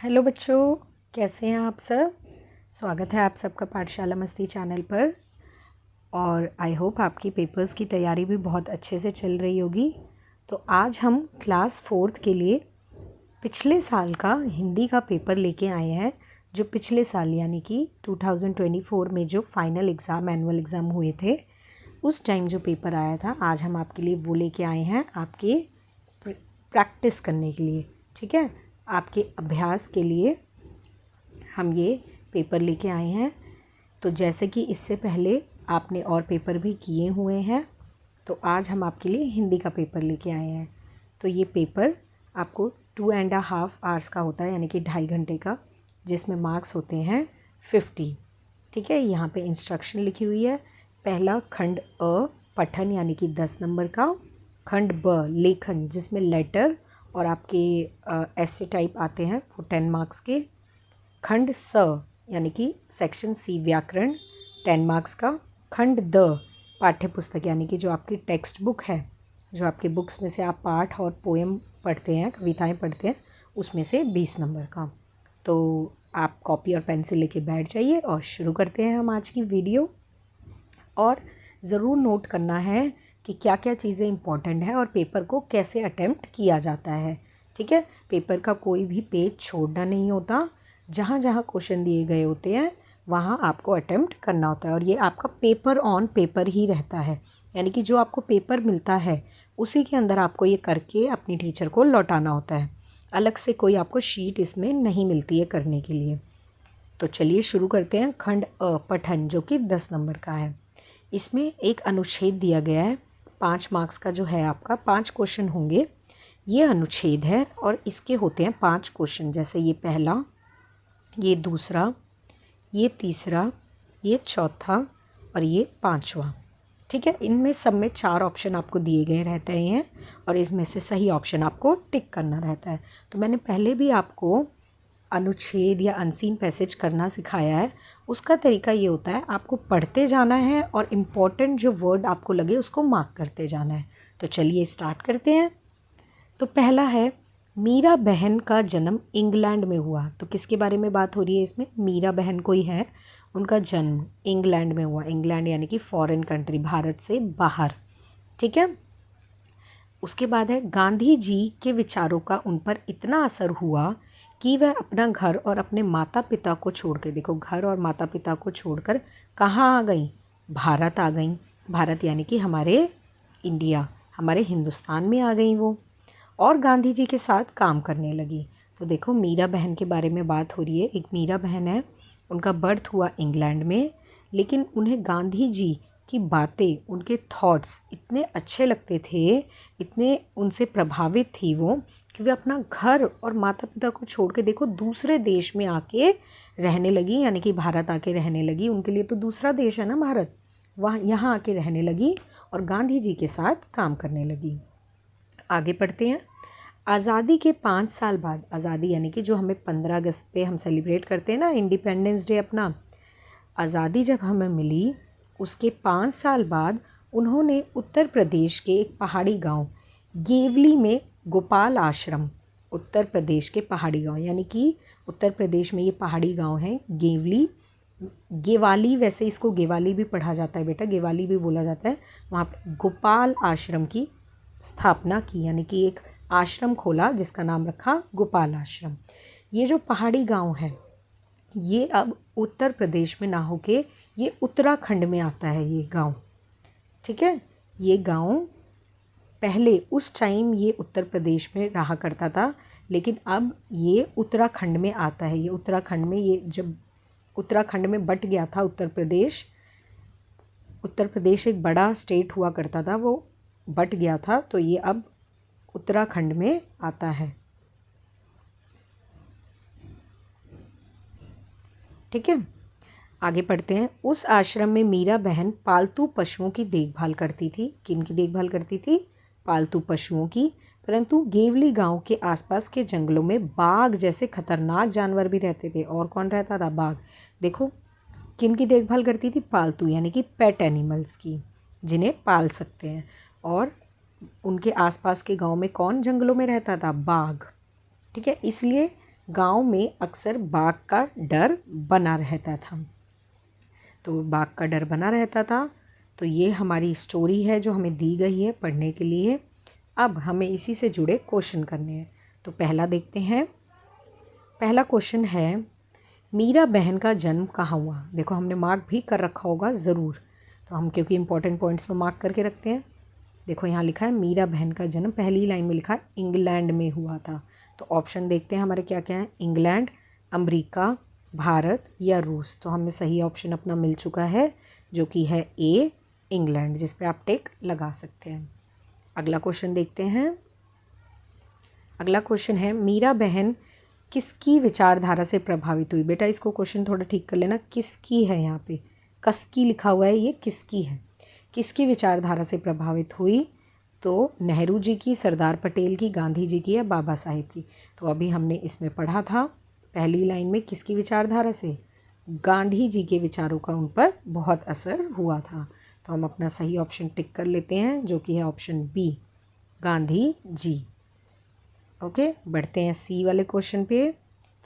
Hello बच्चों, कैसे हैं आप सब। स्वागत है आप सबका पाठशाला मस्ती चैनल पर। और आई होप आपकी पेपर्स की तैयारी भी बहुत अच्छे से चल रही होगी। तो आज हम क्लास 4th के लिए पिछले साल का हिंदी का पेपर लेके आए हैं। जो पिछले साल यानी कि 2024 में जो फाइनल एग्ज़ाम एनुअल एग्ज़ाम हुए थे उस टाइम जो पेपर आया था, आज हम आपके लिए वो लेके आए हैं आपके प्रैक्टिस करने के लिए। ठीक है, आपके अभ्यास के लिए हम ये पेपर लेके आए हैं। तो जैसे कि इससे पहले आपने और पेपर भी किए हुए हैं, तो आज हम आपके लिए हिंदी का पेपर लेके आए हैं। तो ये पेपर आपको 2.5 आवर्स का होता है, यानी कि 2.5 घंटे का, जिसमें मार्क्स होते हैं 50। ठीक है, यहाँ पे इंस्ट्रक्शन लिखी हुई है। पहला खंड अ पठन यानी कि 10 नंबर का, खंड ब लेखन जिसमें लेटर और आपके ऐसे टाइप आते हैं वो 10 मार्क्स के, खंड स यानी कि सेक्शन सी व्याकरण 10 मार्क्स का, खंड द पाठ्य पुस्तक यानी कि जो आपकी टेक्स्ट बुक है, जो आपके बुक्स में से आप पाठ और पोएम पढ़ते हैं, कविताएं पढ़ते हैं, उसमें से 20 नंबर का। तो आप कॉपी और पेंसिल लेके बैठ जाइए और शुरू करते हैं हम आज की वीडियो। और ज़रूर नोट करना है कि क्या क्या चीज़ें इम्पॉर्टेंट हैं और पेपर को कैसे अटेम्प्ट किया जाता है। ठीक है, पेपर का कोई भी पेज छोड़ना नहीं होता। जहाँ जहाँ क्वेश्चन दिए गए होते हैं वहाँ आपको अटेम्प्ट करना होता है। और ये आपका पेपर ऑन पेपर ही रहता है, यानी कि जो आपको पेपर मिलता है उसी के अंदर आपको ये करके अपनी टीचर को लौटाना होता है। अलग से कोई आपको शीट इसमें नहीं मिलती है करने के लिए। तो चलिए शुरू करते हैं। खंड अ पठन जो कि 10 नंबर का है। इसमें एक अनुच्छेद दिया गया है, 5 मार्क्स का जो है आपका, 5 क्वेश्चन होंगे। ये अनुच्छेद है और इसके होते हैं 5 क्वेश्चन। जैसे ये पहला, ये दूसरा, ये तीसरा, ये चौथा और ये 5वां। ठीक है, इनमें सब में 4 ऑप्शन आपको दिए गए रहते हैं और इसमें से सही ऑप्शन आपको टिक करना रहता है। तो मैंने पहले भी आपको अनुच्छेद या अनसीन पैसेज करना सिखाया है। उसका तरीका ये होता है, आपको पढ़ते जाना है और इम्पॉर्टेंट जो वर्ड आपको लगे उसको मार्क करते जाना है। तो चलिए स्टार्ट करते हैं। तो पहला है, मीरा बहन का जन्म इंग्लैंड में हुआ। तो किसके बारे में बात हो रही है इसमें? मीरा बहन कोई है, उनका जन्म इंग्लैंड में हुआ। इंग्लैंड यानी कि फॉरेन कंट्री, भारत से बाहर। ठीक है, उसके बाद है, गांधी जी के विचारों का उन पर इतना असर हुआ कि वह अपना घर और अपने माता पिता को छोड़कर, देखो घर और माता पिता को छोड़कर कहाँ आ गई? भारत आ गई। भारत यानी कि हमारे इंडिया, हमारे हिंदुस्तान में आ गई वो, और गांधी जी के साथ काम करने लगी। तो देखो मीरा बहन के बारे में बात हो रही है। एक मीरा बहन है, उनका बर्थ हुआ इंग्लैंड में, लेकिन उन्हें गांधी जी की बातें, उनके थॉट्स इतने अच्छे लगते थे, इतने उनसे प्रभावित थी वो, कि वे अपना घर और माता पिता को छोड़ के देखो दूसरे देश में आके रहने लगी, यानी कि भारत आके रहने लगी। उनके लिए तो दूसरा देश है ना भारत, वहाँ यहाँ आके रहने लगी और गांधी जी के साथ काम करने लगी। आगे पढ़ते हैं। आज़ादी के 5 साल बाद, आज़ादी यानी कि जो हमें 15 अगस्त पे हम सेलिब्रेट करते हैं ना, इंडिपेंडेंस डे अपना, आज़ादी जब हमें मिली उसके 5 साल बाद उन्होंने उत्तर प्रदेश के एक पहाड़ी गांव गेवली में गोपाल आश्रम, उत्तर प्रदेश के पहाड़ी गांव यानी कि उत्तर प्रदेश में ये पहाड़ी गांव है गेवली, गेवाली, वैसे इसको गेवाली भी पढ़ा जाता है बेटा, गेवाली भी बोला जाता है। वहाँ पे गोपाल आश्रम की स्थापना की, यानी कि एक आश्रम खोला जिसका नाम रखा गोपाल आश्रम। ये जो पहाड़ी गांव है ये अब उत्तर प्रदेश में ना होके ये उत्तराखंड में आता है ये गांव। ठीक है, ये गांव पहले उस टाइम ये उत्तर प्रदेश में रहा करता था, लेकिन अब ये उत्तराखंड में आता है। ये उत्तराखंड में, ये जब उत्तराखंड में बट गया था उत्तर प्रदेश, उत्तर प्रदेश एक बड़ा स्टेट हुआ करता था, वो बट गया था, तो ये अब उत्तराखंड में आता है। ठीक है, आगे पढ़ते हैं। उस आश्रम में मीरा बहन पालतू पशुओं की देखभाल करती थी। किनकी देखभाल करती थी? पालतू पशुओं की। परंतु गेवली गांव के आसपास के जंगलों में बाघ जैसे खतरनाक जानवर भी रहते थे। और कौन रहता था? बाघ। देखो किनकी देखभाल करती थी? पालतू यानी कि पेट एनिमल्स की, जिन्हें पाल सकते हैं। और उनके आसपास के गांव में कौन जंगलों में रहता था? बाघ। ठीक है, इसलिए गांव में अक्सर बाघ का डर बना रहता था। तो बाघ का डर बना रहता था। तो ये हमारी स्टोरी है जो हमें दी गई है पढ़ने के लिए। अब हमें इसी से जुड़े क्वेश्चन करने हैं। तो पहला देखते हैं। पहला क्वेश्चन है, मीरा बहन का जन्म कहाँ हुआ? देखो हमने मार्क भी कर रखा होगा ज़रूर, तो हम क्योंकि इंपॉर्टेंट पॉइंट्स तो मार्क करके रखते हैं। देखो यहाँ लिखा है मीरा बहन का जन्म, पहली लाइन में लिखा है इंग्लैंड में हुआ था। तो ऑप्शन देखते हैं हमारे क्या क्या है, इंग्लैंड, अमेरिका, भारत या रूस। तो हमें सही ऑप्शन अपना मिल चुका है जो कि है ए, इंग्लैंड, जिस पे आप टिक लगा सकते हैं। अगला क्वेश्चन देखते हैं। अगला क्वेश्चन है, मीरा बहन किसकी विचारधारा से प्रभावित हुई? बेटा इसको क्वेश्चन थोड़ा ठीक कर लेना, किसकी है यहाँ पे, कसकी लिखा हुआ है, ये किसकी है? किसकी विचारधारा से प्रभावित हुई? तो नेहरू जी की, सरदार पटेल की, गांधी जी की या बाबा साहेब की? तो अभी हमने इसमें पढ़ा था पहली लाइन में किसकी विचारधारा से, गांधी जी के विचारों का उन पर बहुत असर हुआ था। तो हम अपना सही ऑप्शन टिक कर लेते हैं जो कि है option B, Gandhi ji. Okay, बढ़ते हैं सी वाले क्वेश्चन पे।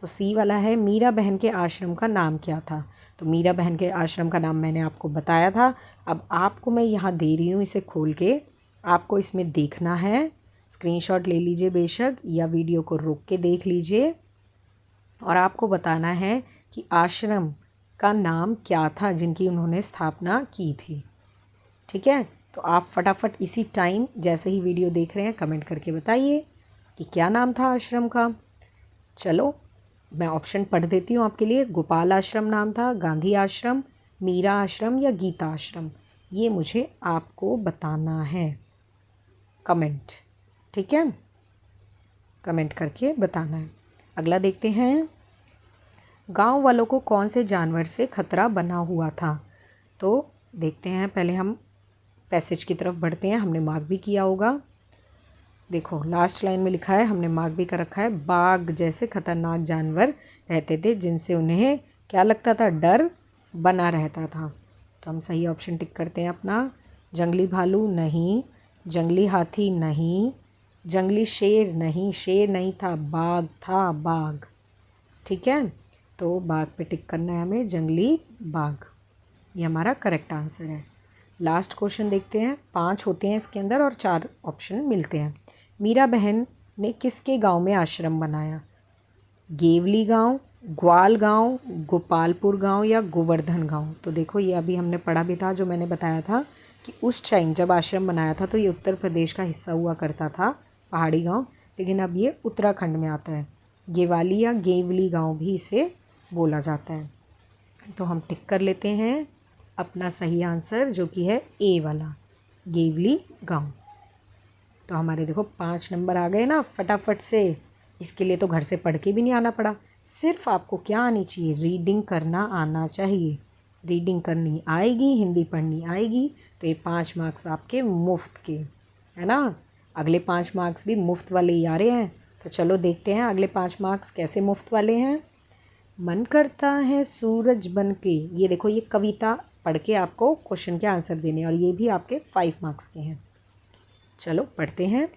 तो सी वाला है, मीरा बहन के आश्रम का नाम क्या था? तो मीरा बहन के आश्रम का नाम मैंने आपको बताया था। अब आपको मैं यहाँ दे रही हूँ इसे खोल के, आपको इसमें देखना है। स्क्रीनशॉट ले लीजिए बेशक, या वीडियो को रोक के देख लीजिए, और आपको बताना है कि आश्रम का नाम क्या था जिनकी उन्होंने स्थापना की थी। ठीक है, तो आप फटाफट इसी टाइम जैसे ही वीडियो देख रहे हैं कमेंट करके बताइए कि क्या नाम था आश्रम का। चलो मैं ऑप्शन पढ़ देती हूँ आपके लिए। गोपाल आश्रम नाम था, गांधी आश्रम, मीरा आश्रम या गीता आश्रम? ये मुझे आपको बताना है, कमेंट। ठीक है, कमेंट करके बताना है। अगला देखते हैं, गांव वालों को कौन से जानवर से खतरा बना हुआ था? तो देखते हैं, पहले हम पैसेज की तरफ बढ़ते हैं, हमने मार्क भी किया होगा। देखो लास्ट लाइन में लिखा है, हमने मार्क भी कर रखा है, बाघ जैसे खतरनाक जानवर रहते थे जिनसे उन्हें क्या लगता था, डर बना रहता था। तो हम सही ऑप्शन टिक करते हैं अपना। जंगली भालू नहीं, जंगली हाथी नहीं, जंगली शेर नहीं, शेर नहीं था, बाघ था, बाघ। ठीक है, तो बाघ पे टिक करना है हमें, जंगली बाघ, ये हमारा करेक्ट आंसर है। लास्ट क्वेश्चन देखते हैं, 5 होते हैं इसके अंदर और 4 ऑप्शन मिलते हैं। मीरा बहन ने किसके गांव में आश्रम बनाया? गेवली गांव, ग्वाल गांव, गोपालपुर गांव या गोवर्धन गांव? तो देखो ये अभी हमने पढ़ा भी था, जो मैंने बताया था कि उस टाइम जब आश्रम बनाया था तो ये उत्तर प्रदेश का हिस्सा हुआ करता था, पहाड़ी गांव, लेकिन अब ये उत्तराखंड में आता है। गेवाली या गेवली गांव भी इसे बोला जाता है। तो हम टिक कर लेते हैं अपना सही आंसर जो कि है ए वाला, गेवली गांव। तो हमारे देखो 5 नंबर आ गए ना फटाफट से। इसके लिए तो घर से पढ़ के भी नहीं आना पड़ा, सिर्फ आपको क्या आनी चाहिए, रीडिंग करना आना चाहिए। रीडिंग करनी आएगी, हिंदी पढ़नी आएगी, तो ये 5 मार्क्स आपके मुफ्त के, है ना। अगले 5 मार्क्स भी मुफ्त वाले ही आ रहे हैं। तो चलो देखते हैं अगले 5 मार्क्स कैसे मुफ्त वाले हैं। मन करता है सूरज बन के, ये देखो ये कविता पढ़ के आपको क्वेश्चन के आंसर देने, और ये भी आपके 5 मार्क्स के हैं। चलो पढ़ते हैं।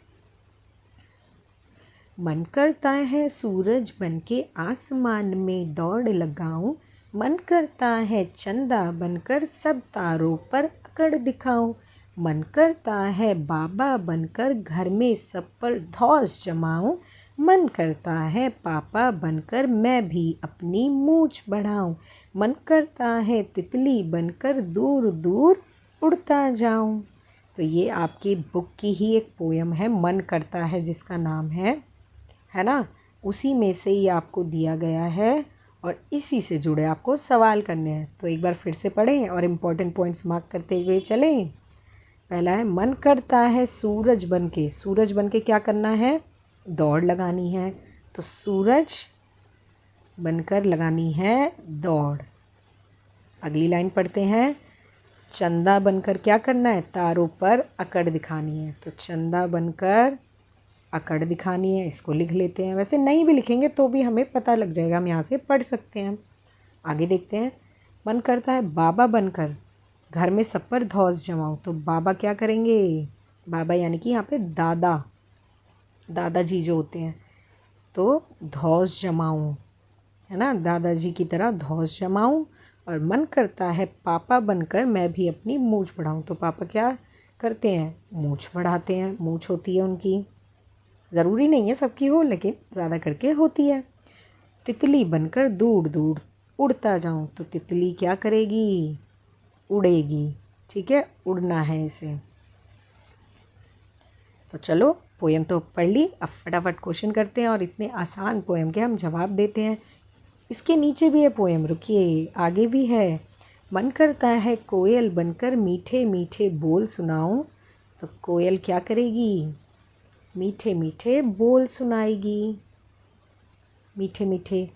मन करता है सूरज बनके आसमान में दौड़ लगाऊं, मन करता है चंदा बनकर सब तारों पर अकड़ दिखाऊं, मन करता है बाबा बनकर घर में सब पर धौस जमाऊं, मन करता है पापा बनकर मैं भी अपनी मूंछ बढ़ाऊं, मन करता है तितली बनकर दूर दूर उड़ता जाऊं। तो ये आपकी बुक की ही एक पोयम है, मन करता है जिसका नाम है ना, उसी में से ही आपको दिया गया है, और इसी से जुड़े आपको सवाल करने हैं। तो एक बार फिर से पढ़ें और इम्पोर्टेंट पॉइंट्स मार्क करते हुए चलें। पहला है, मन करता है सूरज बनके, सूरज बनके क्या करना है, दौड़ लगानी है। तो सूरज बनकर लगानी है दौड़। अगली लाइन पढ़ते हैं, चंदा बनकर क्या करना है, तारों पर अकड़ दिखानी है। तो चंदा बनकर अकड़ दिखानी है, इसको लिख लेते हैं। वैसे नहीं भी लिखेंगे तो भी हमें पता लग जाएगा, हम यहाँ से पढ़ सकते हैं। आगे देखते हैं, मन करता है बाबा बनकर घर में सब पर धौस जमाऊं। तो बाबा क्या करेंगे, बाबा यानी कि यहाँ पे दादा, दादाजी जो होते हैं, तो धौस जमाऊं, है ना, दादाजी की तरह धौस जमाऊं। और मन करता है पापा बनकर मैं भी अपनी मूंछ बढ़ाऊं। तो पापा क्या करते हैं, मूंछ बढ़ाते हैं, मूंछ होती है उनकी, ज़रूरी नहीं है सबकी हो लेकिन ज़्यादा करके होती है। तितली बनकर दूर दूर उड़ता जाऊं। तो तितली क्या करेगी, उड़ेगी, ठीक है, उड़ना है इसे। तो चलो पोएम तो पढ़ ली, अब फटाफट क्वेश्चन करते हैं और इतने आसान पोएम के हम जवाब देते हैं। इसके नीचे भी है पोएम, रुकिए आगे भी है। मन करता है कोयल बनकर मीठे मीठे बोल सुनाऊं। तो कोयल क्या करेगी, मीठे मीठे बोल सुनाएगी, मीठे मीठे।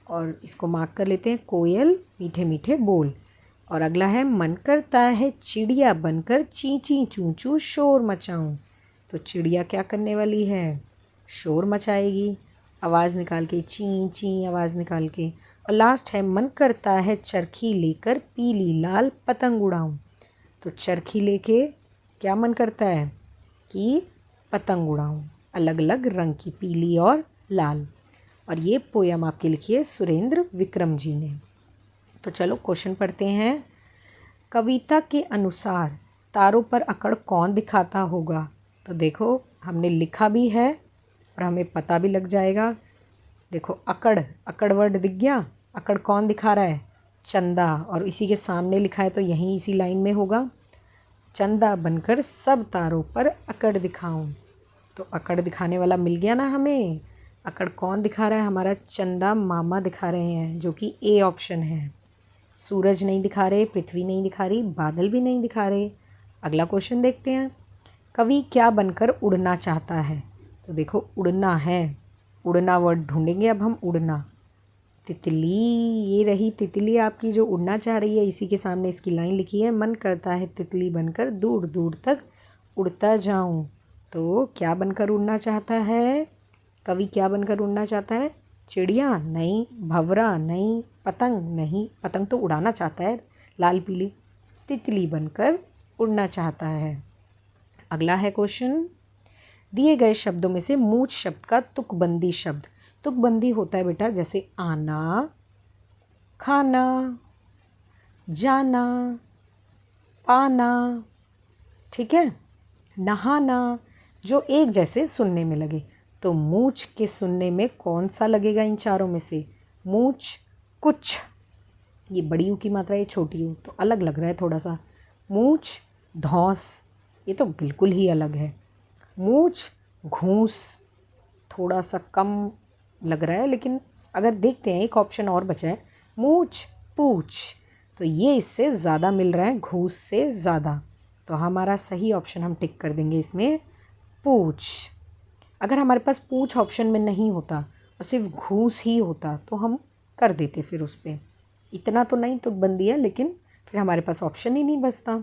और इसको मार्क कर लेते हैं, कोयल मीठे मीठे बोल। और अगला है मन करता है चिड़िया बनकर ची ची चू चू शोर मचाऊं। तो चिड़िया क्या करने वाली है, शोर मचाएगी, आवाज़ निकाल के, ची ची आवाज़ निकाल के। और लास्ट है मन करता है चरखी लेकर पीली लाल पतंग उड़ाऊं। तो चरखी लेके क्या मन करता है कि पतंग उड़ाऊं, अलग अलग रंग की, पीली और लाल। और ये पोयम आपके लिखी है सुरेंद्र विक्रम जी ने। तो चलो क्वेश्चन पढ़ते हैं। कविता के अनुसार तारों पर अकड़ कौन दिखाता होगा। तो देखो हमने लिखा भी है और हमें पता भी लग जाएगा। देखो अकड़, अकड़ वर्ड दिख गया, अकड़ कौन दिखा रहा है, चंदा, और इसी के सामने लिखा है तो यहीं इसी लाइन में होगा, चंदा बनकर सब तारों पर अकड़ दिखाऊं। तो अकड़ दिखाने वाला मिल गया ना हमें। अकड़ कौन दिखा रहा है, हमारा चंदा मामा दिखा रहे हैं, जो कि ए ऑप्शन है। सूरज नहीं दिखा रहे, पृथ्वी नहीं दिखा रही, बादल भी नहीं दिखा रहे। अगला क्वेश्चन देखते हैं। कवि क्या बनकर उड़ना चाहता है। तो देखो उड़ना है, उड़ना वर्ड ढूंढेंगे अब हम, उड़ना, तितली, ये रही तितली आपकी जो उड़ना चाह रही है। इसी के सामने इसकी लाइन लिखी है, मन करता है तितली बनकर दूर दूर तक उड़ता जाऊं। तो क्या बनकर उड़ना चाहता है, कवि क्या बनकर उड़ना चाहता है, चिड़िया नहीं, भंवरा नहीं, पतंग नहीं, पतंग तो उड़ाना चाहता है लाल पीली, तितली बनकर उड़ना चाहता है। अगला है क्वेश्चन, दिए गए शब्दों में से मूछ शब्द का तुकबंदी शब्द। तुकबंदी होता है बेटा जैसे आना, खाना, जाना, पाना, ठीक है, नहाना, जो एक जैसे सुनने में लगे। तो मूछ के सुनने में कौन सा लगेगा इन चारों में से, मूछ, कुछ, ये बड़ी ऊ की मात्रा है, छोटी ऊ, तो अलग लग रहा है थोड़ा सा। मूछ, धौंस, ये तो बिल्कुल ही अलग है। मूछ, घूंस, थोड़ा सा कम लग रहा है, लेकिन अगर देखते हैं एक ऑप्शन और बचा है, मूछ, पूछ, तो ये इससे ज़्यादा मिल रहा है, घूस से ज़्यादा। तो हमारा सही ऑप्शन हम टिक कर देंगे इसमें, पूछ। अगर हमारे पास पूछ ऑप्शन में नहीं होता और सिर्फ घूस ही होता तो हम कर देते फिर उस पर, इतना तो नहीं तुकबंदी है, लेकिन फिर हमारे पास ऑप्शन ही नहीं बचता।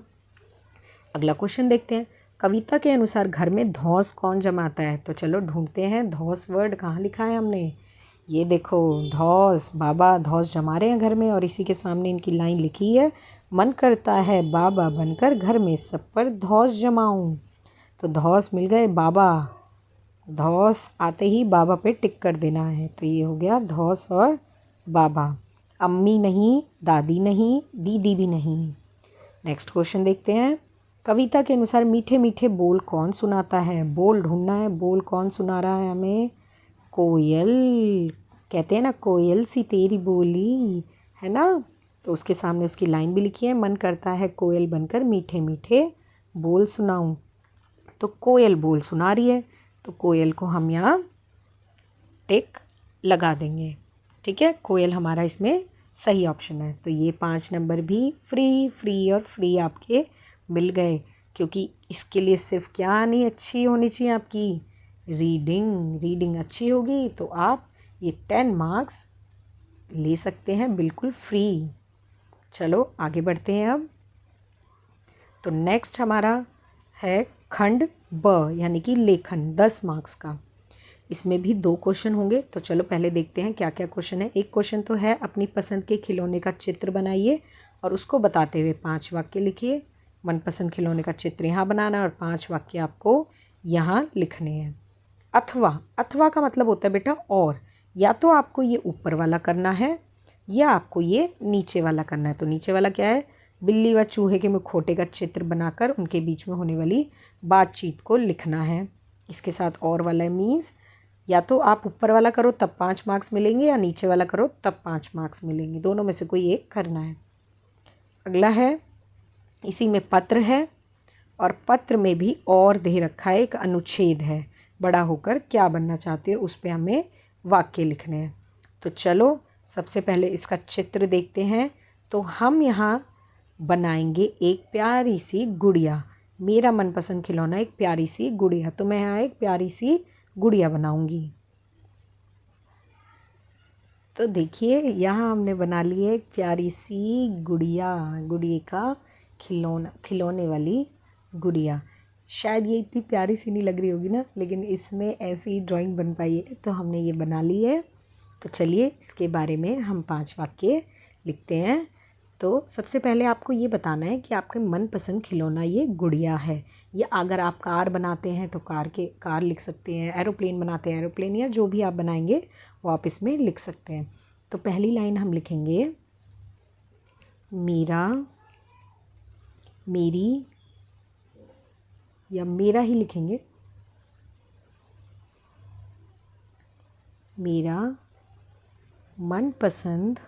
अगला क्वेश्चन देखते हैं। कविता के अनुसार घर में धौंस कौन जमाता है। तो चलो ढूंढते हैं, धौंस वर्ड कहाँ लिखा है हमने, ये देखो धौंस, बाबा धौंस जमा रहे हैं घर में, और इसी के सामने इनकी लाइन लिखी है, मन करता है बाबा बनकर घर में सब पर धौंस जमाऊं। तो धौंस मिल गए बाबा, धौंस आते ही बाबा पे टिक कर देना है। तो ये हो गया धौंस और बाबा। अम्मी नहीं, दादी नहीं, दीदी भी नहीं। नेक्स्ट क्वेश्चन देखते हैं। कविता के अनुसार मीठे मीठे बोल कौन सुनाता है। बोल ढूंढना है, बोल कौन सुना रहा है हमें, कोयल, कहते हैं ना कोयल सी तेरी बोली, है ना। तो उसके सामने उसकी लाइन भी लिखी है, मन करता है कोयल बनकर मीठे मीठे बोल सुनाऊं। तो कोयल बोल सुना रही है, तो कोयल को हम यहाँ टिक लगा देंगे, ठीक है, कोयल हमारा इसमें सही ऑप्शन है। तो ये 5 नंबर भी फ्री फ्री और फ्री आपके मिल गए, क्योंकि इसके लिए सिर्फ क्या आनी अच्छी होनी चाहिए आपकी, रीडिंग। रीडिंग अच्छी होगी तो आप ये 10 मार्क्स ले सकते हैं बिल्कुल फ्री। चलो आगे बढ़ते हैं अब। तो नेक्स्ट हमारा है खंड ब, यानी कि लेखन, 10 मार्क्स का। इसमें भी 2 क्वेश्चन होंगे। तो चलो पहले देखते हैं क्या क्या क्वेश्चन है। एक क्वेश्चन तो है, अपनी पसंद के खिलौने का चित्र बनाइए और उसको बताते हुए 5 वाक्य लिखिए। मनपसंद खिलौने का चित्र यहाँ बनाना और 5 वाक्य आपको यहाँ लिखने हैं। अथवा, अथवा का मतलब होता है बेटा और, या तो आपको ये ऊपर वाला करना है या आपको ये नीचे वाला करना है। तो नीचे वाला क्या है, बिल्ली व चूहे के मुखौटे का चित्र बनाकर उनके बीच में होने वाली बातचीत को लिखना है। इसके साथ और वाला मीन्स या तो आप ऊपर वाला करो तब 5 मार्क्स मिलेंगे या नीचे वाला करो तब 5 मार्क्स मिलेंगे, दोनों में से कोई एक करना है। अगला है, इसी में पत्र है और पत्र में भी और दे रखा है, एक अनुच्छेद है, बड़ा होकर क्या बनना चाहते हो उस पर हमें वाक्य लिखने हैं। तो चलो सबसे पहले इसका चित्र देखते हैं। तो हम यहाँ बनाएंगे एक प्यारी सी गुड़िया, मेरा मनपसंद खिलौना एक प्यारी सी गुड़िया। तो मैं यहाँ एक प्यारी सी गुड़िया बनाऊंगी। तो देखिए यहाँ हमने बना ली है एक प्यारी सी गुड़िया, गुड़िया का खिलौना, खिलौने वाली गुड़िया। शायद ये इतनी प्यारी सी नहीं लग रही होगी ना, लेकिन इसमें ऐसी ड्राइंग बन पाई है तो हमने ये बना ली है। तो चलिए इसके बारे में हम 5 वाक्य लिखते हैं। तो सबसे पहले आपको ये बताना है कि आपके मनपसंद खिलौना ये गुड़िया है। या अगर आप कार बनाते हैं तो कार लिख सकते हैं, एरोप्लेन बनाते हैं एरोप्लेन, या जो भी आप बनाएंगे वो आप इसमें लिख सकते हैं। तो पहली लाइन हम लिखेंगे मेरा, मेरी, या मेरा ही लिखेंगे, मेरा मनपसंद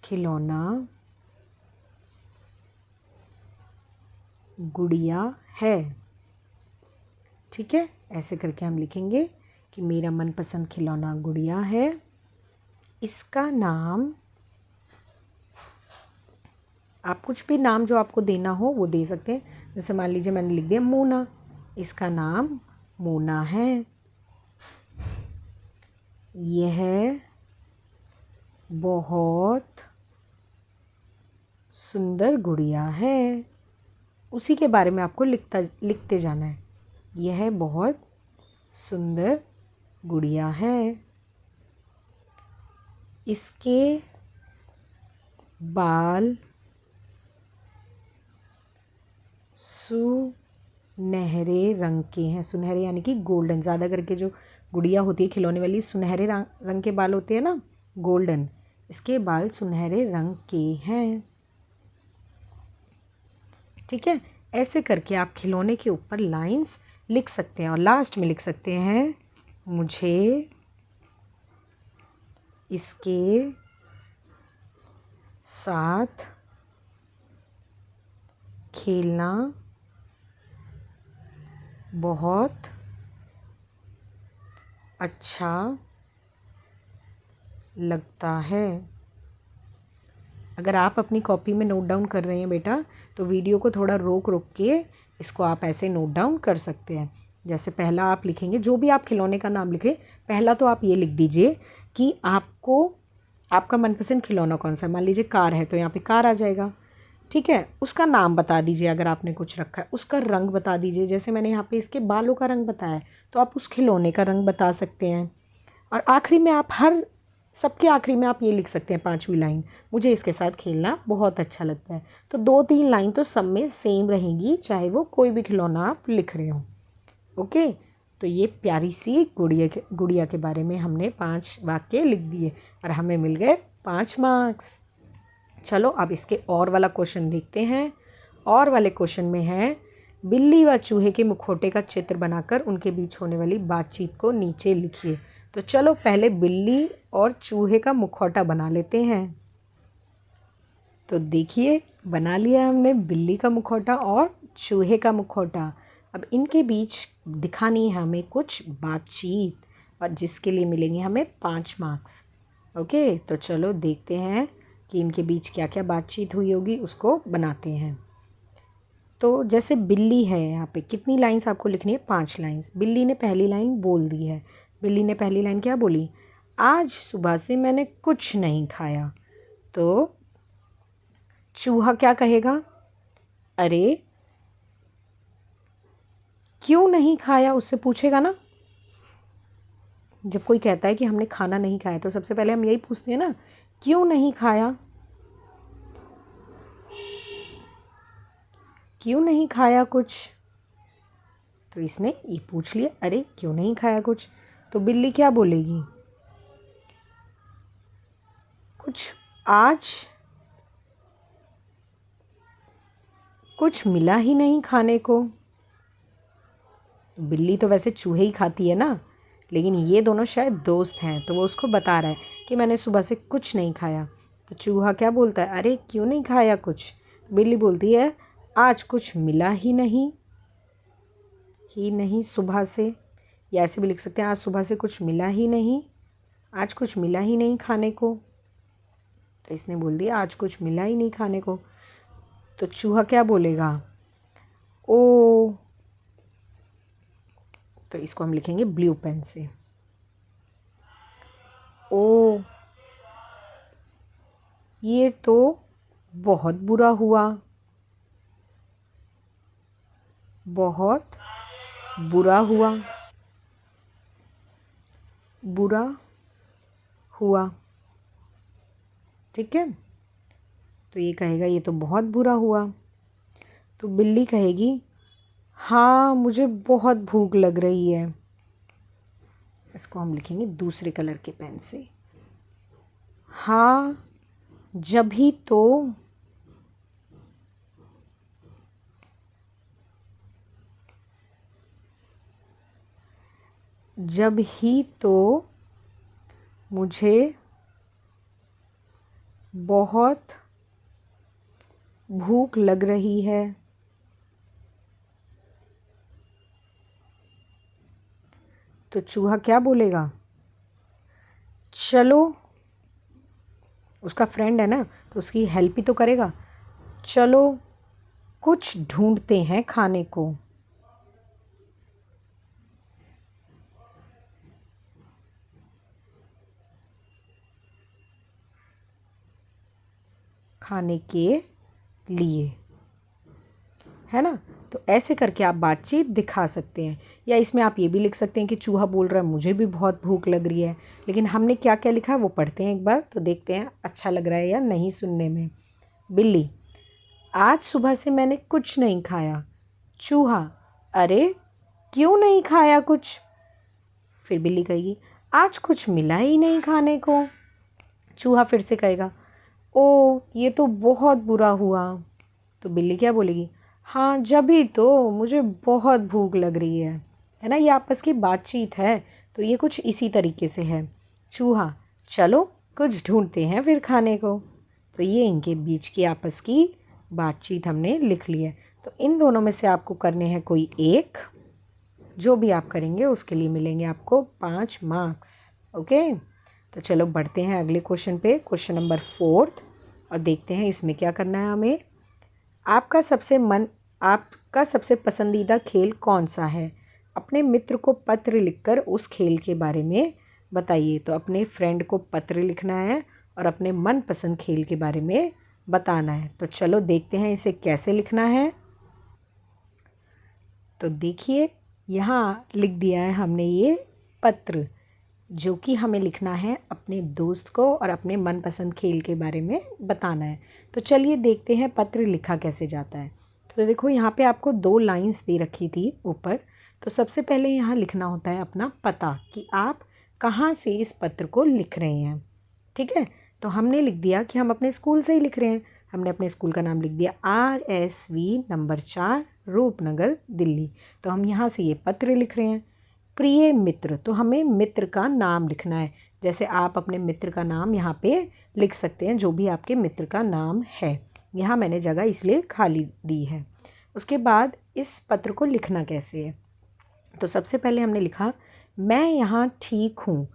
खिलौना गुड़िया है। ठीक है, ऐसे करके हम लिखेंगे कि मेरा मनपसंद खिलौना गुड़िया है। इसका नाम, आप कुछ भी नाम जो आपको देना हो वो दे सकते हैं। जैसे मान लीजिए मैंने लिख दिया मोना, इसका नाम मोना है। यह बहुत सुंदर गुड़िया है। उसी के बारे में आपको लिखते जाना है। यह बहुत सुंदर गुड़िया है। इसके बाल सुनहरे रंग के हैं। सुनहरे यानी कि गोल्डन, ज़्यादा करके जो गुड़िया होती है खिलौने वाली सुनहरे रंग के बाल होते हैं ना, गोल्डन। इसके बाल सुनहरे रंग के हैं। ठीक है, ऐसे करके आप खिलौने के ऊपर लाइंस लिख सकते हैं और लास्ट में लिख सकते हैं मुझे इसके साथ खेलना बहुत अच्छा लगता है। अगर आप अपनी कॉपी में नोट डाउन कर रहे हैं बेटा तो वीडियो को थोड़ा रोक के इसको आप ऐसे नोट डाउन कर सकते हैं। जैसे पहला आप लिखेंगे, जो भी आप खिलौने का नाम लिखें, पहला तो आप ये लिख दीजिए कि आपको आपका मनपसंद खिलौना कौन सा है। मान लीजिए कार है तो यहाँ पे कार आ जाएगा। ठीक है, उसका नाम बता दीजिए, अगर आपने कुछ रखा है उसका रंग बता दीजिए। जैसे मैंने यहाँ पे इसके बालों का रंग बताया है तो आप उस खिलौने का रंग बता सकते हैं। और आखिरी में आप सबके आखिरी में आप ये लिख सकते हैं 5वीं लाइन, मुझे इसके साथ खेलना बहुत अच्छा लगता है। तो 2-3 लाइन तो सब में सेम रहेंगी, चाहे वो कोई भी खिलौना आप लिख रहे हो। ओके, तो ये प्यारी सी गुड़िया के बारे में हमने 5 वाक्य लिख दिए और हमें मिल गए 5 मार्क्स। चलो अब इसके और वाला क्वेश्चन देखते हैं। और वाले क्वेश्चन में है बिल्ली व चूहे के मुखौटे का चित्र बनाकर उनके बीच होने वाली बातचीत को नीचे लिखिए। तो चलो पहले बिल्ली और चूहे का मुखौटा बना लेते हैं। तो देखिए बना लिया हमने बिल्ली का मुखौटा और चूहे का मुखौटा। अब इनके बीच दिखानी है हमें कुछ बातचीत और जिसके लिए मिलेंगे हमें 5 मार्क्स। ओके, तो चलो देखते हैं कि इनके बीच क्या क्या बातचीत हुई होगी, उसको बनाते हैं। तो जैसे बिल्ली है, यहाँ पे कितनी लाइंस आपको लिखनी है? 5 लाइंस। बिल्ली ने पहली लाइन बोल दी है। बिल्ली ने पहली लाइन क्या बोली? आज सुबह से मैंने कुछ नहीं खाया। तो चूहा क्या कहेगा? अरे क्यों नहीं खाया, उससे पूछेगा ना। जब कोई कहता है कि हमने खाना नहीं खाया तो सबसे पहले हम यही पूछते हैं ना, क्यों नहीं खाया, क्यों नहीं खाया कुछ। तो इसने ये पूछ लिया, अरे क्यों नहीं खाया कुछ? तो बिल्ली क्या बोलेगी? कुछ आज कुछ मिला ही नहीं खाने को। बिल्ली तो वैसे चूहे ही खाती है ना, लेकिन ये दोनों शायद दोस्त हैं, तो वो उसको बता रहा है कि मैंने सुबह से कुछ नहीं खाया। तो चूहा क्या बोलता है, अरे क्यों नहीं खाया कुछ? बिल्ली बोलती है, आज कुछ मिला ही नहीं सुबह से, या ऐसे भी लिख सकते हैं, आज सुबह से कुछ मिला ही नहीं, आज कुछ मिला ही नहीं खाने को। तो इसने बोल दिया आज कुछ मिला ही नहीं खाने को। तो चूहा क्या बोलेगा, ओ। तो इसको हम लिखेंगे ब्लू पेन से, ओ ये तो बहुत बुरा हुआ, बहुत बुरा हुआ, बुरा हुआ। ठीक है, तो ये कहेगा ये तो बहुत बुरा हुआ। तो बिल्ली कहेगी, हाँ मुझे बहुत भूख लग रही है। इसको हम लिखेंगे दूसरे कलर के पेन से, हाँ जभी तो जब ही तो मुझे बहुत भूख लग रही है। तो चूहा क्या बोलेगा, चलो, उसका फ्रेंड है ना तो उसकी हेल्प ही तो करेगा, चलो कुछ ढूंढते हैं खाने को। खाने के लिए, है ना। तो ऐसे करके आप बातचीत दिखा सकते हैं, या इसमें आप ये भी लिख सकते हैं कि चूहा बोल रहा है मुझे भी बहुत भूख लग रही है, लेकिन हमने क्या क्या लिखा है वो पढ़ते हैं एक बार, तो देखते हैं अच्छा लग रहा है या नहीं सुनने में। बिल्ली, आज सुबह से मैंने कुछ नहीं खाया। चूहा, अरे क्यों नहीं खाया कुछ? फिर बिल्ली कहेगी, आज कुछ मिला ही नहीं खाने को। चूहा फिर से कहेगा, ओ ये तो बहुत बुरा हुआ। तो बिल्ली क्या बोलेगी, हाँ जभी तो मुझे बहुत भूख लग रही है ना। ये आपस की बातचीत है, तो ये कुछ इसी तरीके से है। चूहा, चलो कुछ ढूंढते हैं फिर खाने को। तो ये इनके बीच की आपस की बातचीत हमने लिख ली है। तो इन दोनों में से आपको करने हैं कोई एक, जो भी आप करेंगे उसके लिए मिलेंगे आपको 5 मार्क्स। ओके, तो चलो बढ़ते हैं अगले क्वेश्चन पे, क्वेश्चन नंबर 4, और देखते हैं इसमें क्या करना है हमें। आपका सबसे पसंदीदा खेल कौन सा है? अपने मित्र को पत्र लिखकर उस खेल के बारे में बताइए। तो अपने फ्रेंड को पत्र लिखना है और अपने मनपसंद खेल के बारे में बताना है। तो चलो देखते हैं इसे कैसे लिखना है। तो देखिए यहाँ लिख दिया है हमने ये पत्र, जो कि हमें लिखना है अपने दोस्त को और अपने मनपसंद खेल के बारे में बताना है। तो चलिए देखते हैं पत्र लिखा कैसे जाता है। तो देखो यहाँ पे आपको 2 लाइंस दे रखी थी ऊपर। तो सबसे पहले यहाँ लिखना होता है अपना पता, कि आप कहाँ से इस पत्र को लिख रहे हैं। ठीक है, तो हमने लिख दिया कि हम अपने स्कूल से ही लिख रहे हैं। हमने अपने स्कूल का नाम लिख दिया RSV नंबर 4 रूपनगर दिल्ली। तो हम यहाँ से ये पत्र लिख रहे हैं। प्रिय मित्र, तो हमें मित्र का नाम लिखना है। जैसे आप अपने मित्र का नाम यहाँ पे लिख सकते हैं, जो भी आपके मित्र का नाम है। यहाँ मैंने जगह इसलिए खाली दी है। उसके बाद इस पत्र को लिखना कैसे है, तो सबसे पहले हमने लिखा, मैं यहाँ ठीक हूँ,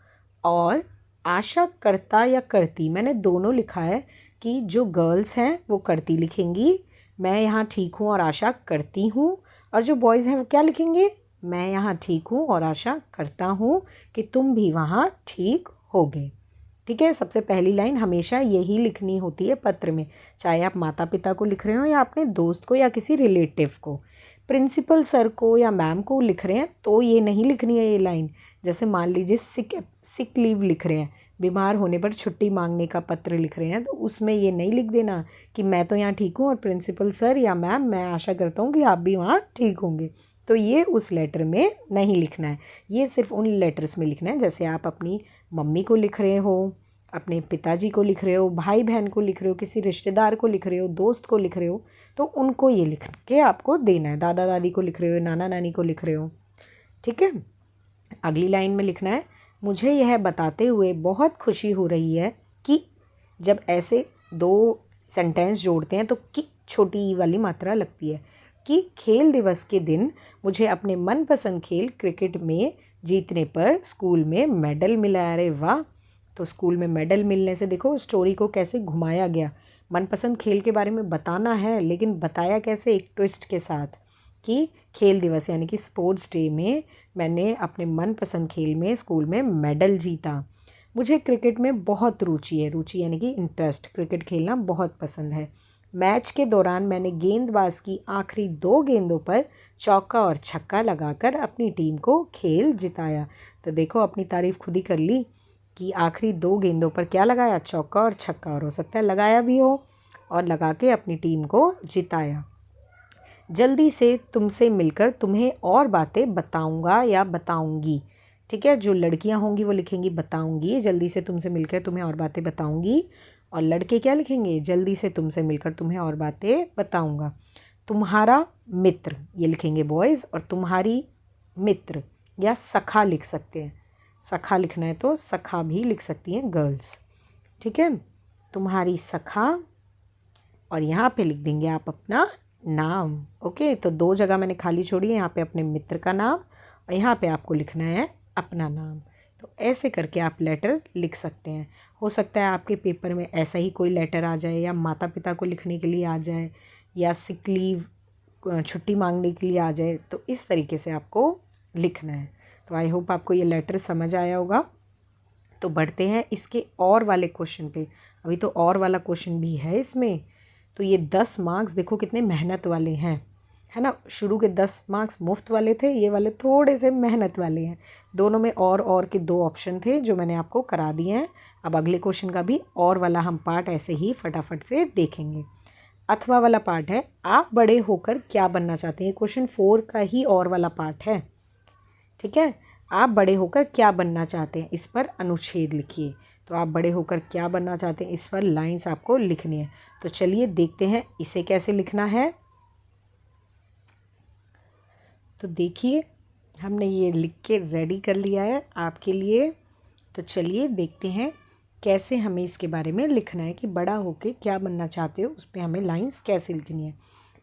और आशा करता या करती, मैंने दोनों लिखा है कि जो गर्ल्स हैं वो करती लिखेंगी, मैं यहाँ ठीक हूँ और आशा करती हूँ, और जो बॉयज़ हैं वो क्या लिखेंगे, मैं यहाँ ठीक हूँ और आशा करता हूँ कि तुम भी वहाँ ठीक होगे। ठीक है, सबसे पहली लाइन हमेशा यही लिखनी होती है पत्र में, चाहे आप माता पिता को लिख रहे हो या अपने दोस्त को या किसी रिलेटिव को। प्रिंसिपल सर को या मैम को लिख रहे हैं तो ये नहीं लिखनी है ये लाइन। जैसे मान लीजिए सिक लीव लिख रहे हैं, बीमार होने पर छुट्टी मांगने का पत्र लिख रहे हैं, तो उसमें ये नहीं लिख देना कि मैं तो यहाँ ठीक हूँ और प्रिंसिपल सर या मैम मैं आशा करता हूँ कि आप भी वहाँ ठीक होंगे। तो ये उस लेटर में नहीं लिखना है, ये सिर्फ उन लेटर्स में लिखना है जैसे आप अपनी मम्मी को लिख रहे हो, अपने पिताजी को लिख रहे हो, भाई बहन को लिख रहे हो, किसी रिश्तेदार को लिख रहे हो, दोस्त को लिख रहे हो, तो उनको ये लिख के आपको देना है। दादा दादी को लिख रहे हो, नाना नानी को लिख रहे हो, ठीक है। अगली लाइन में लिखना है, मुझे यह बताते हुए बहुत खुशी हो रही है कि, जब ऐसे दो सेंटेंस जोड़ते हैं तो कि छोटी ई वाली मात्रा लगती है, कि खेल दिवस के दिन मुझे अपने मनपसंद खेल क्रिकेट में जीतने पर स्कूल में मेडल मिला। अरे वाह! तो स्कूल में मेडल मिलने से देखो स्टोरी को कैसे घुमाया गया। मनपसंद खेल के बारे में बताना है, लेकिन बताया कैसे, एक ट्विस्ट के साथ, कि खेल दिवस यानी कि स्पोर्ट्स डे में मैंने अपने मनपसंद खेल में स्कूल में मेडल जीता। मुझे क्रिकेट में बहुत रुचि है, रुचि यानी कि इंटरेस्ट, क्रिकेट खेलना बहुत पसंद है। मैच के दौरान मैंने गेंदबाज की आखिरी 2 गेंदों पर चौका और छक्का लगाकर अपनी टीम को खेल जिताया। तो देखो अपनी तारीफ़ खुद ही कर ली कि आखिरी 2 गेंदों पर क्या लगाया, चौका और छक्का, और हो सकता है लगाया भी हो, और लगा के अपनी टीम को जिताया। जल्दी से तुमसे मिलकर तुम्हें और बातें बताऊंगा या बताऊंगी, ठीक है। जो लड़कियां होंगी वो लिखेंगी बताऊंगी, जल्दी से तुमसे मिलकर तुम्हें और बातें बताऊंगी, और लड़के क्या लिखेंगे, जल्दी से तुमसे मिलकर तुम्हें और बातें बताऊंगा। तुम्हारा मित्र ये लिखेंगे बॉयज़, और तुम्हारी मित्र या सखा लिख सकते हैं, सखा लिखना है तो सखा भी लिख सकती हैं गर्ल्स, ठीक है। तुम्हारी सखा, और यहाँ पे लिख देंगे आप अपना नाम। ओके, तो 2 जगह मैंने खाली छोड़ी है, यहाँ पे अपने मित्र का नाम और यहाँ पे आपको लिखना है अपना नाम। तो ऐसे करके आप लेटर लिख सकते हैं। हो सकता है आपके पेपर में ऐसा ही कोई लेटर आ जाए, या माता पिता को लिखने के लिए आ जाए, या सिक लीव छुट्टी मांगने के लिए आ जाए, तो इस तरीके से आपको लिखना है। तो आई होप आपको ये लेटर समझ आया होगा। तो बढ़ते हैं इसके और वाले क्वेश्चन पे। अभी तो और वाला क्वेश्चन भी है इसमें। तो ये 10 मार्क्स देखो कितने मेहनत वाले हैं, है ना। शुरू के 10 मार्क्स मुफ्त वाले थे, ये वाले थोड़े से मेहनत वाले हैं। दोनों में और के 2 ऑप्शन थे जो मैंने आपको करा दिए हैं। अब अगले क्वेश्चन का भी और वाला हम पार्ट ऐसे ही फटाफट से देखेंगे। अथवा वाला पार्ट है, आप बड़े होकर क्या बनना चाहते हैं। क्वेश्चन 4 का ही और वाला पार्ट है, ठीक है। आप बड़े होकर क्या बनना चाहते हैं, इस पर अनुच्छेद लिखिए। तो आप बड़े होकर क्या बनना चाहते हैं, इस पर लाइंस आपको लिखनी है। तो चलिए देखते हैं इसे कैसे लिखना है। तो देखिए हमने ये लिख के रेडी कर लिया है आपके लिए। तो चलिए देखते हैं कैसे हमें इसके बारे में लिखना है कि बड़ा होकर क्या बनना चाहते हो, उस पर हमें लाइंस कैसे लिखनी है।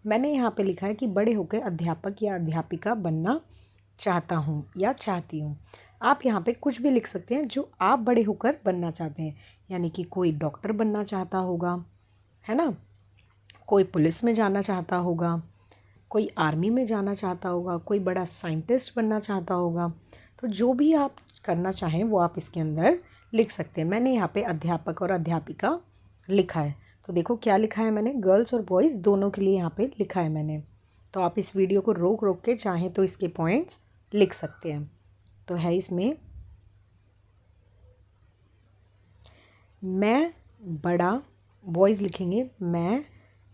मैंने यहाँ पे लिखा है कि बड़े होकर अध्यापक या अध्यापिका बनना चाहता हूँ या चाहती हूँ। आप यहाँ पे कुछ भी लिख सकते हैं जो आप बड़े होकर बनना चाहते हैं, यानी कि कोई डॉक्टर बनना चाहता होगा, है ना, कोई पुलिस में जाना चाहता होगा, कोई आर्मी में जाना चाहता होगा, कोई बड़ा साइंटिस्ट बनना चाहता होगा। तो जो भी आप करना चाहें वो आप इसके अंदर लिख सकते हैं। मैंने यहाँ पे अध्यापक और अध्यापिका लिखा है। तो देखो क्या लिखा है मैंने, गर्ल्स और बॉयज़ दोनों के लिए यहाँ पे लिखा है मैंने। तो आप इस वीडियो को रोक रोक के चाहें तो इसके पॉइंट्स लिख सकते हैं। तो है इसमें, मैं बड़ा, बॉयज़ लिखेंगे, मैं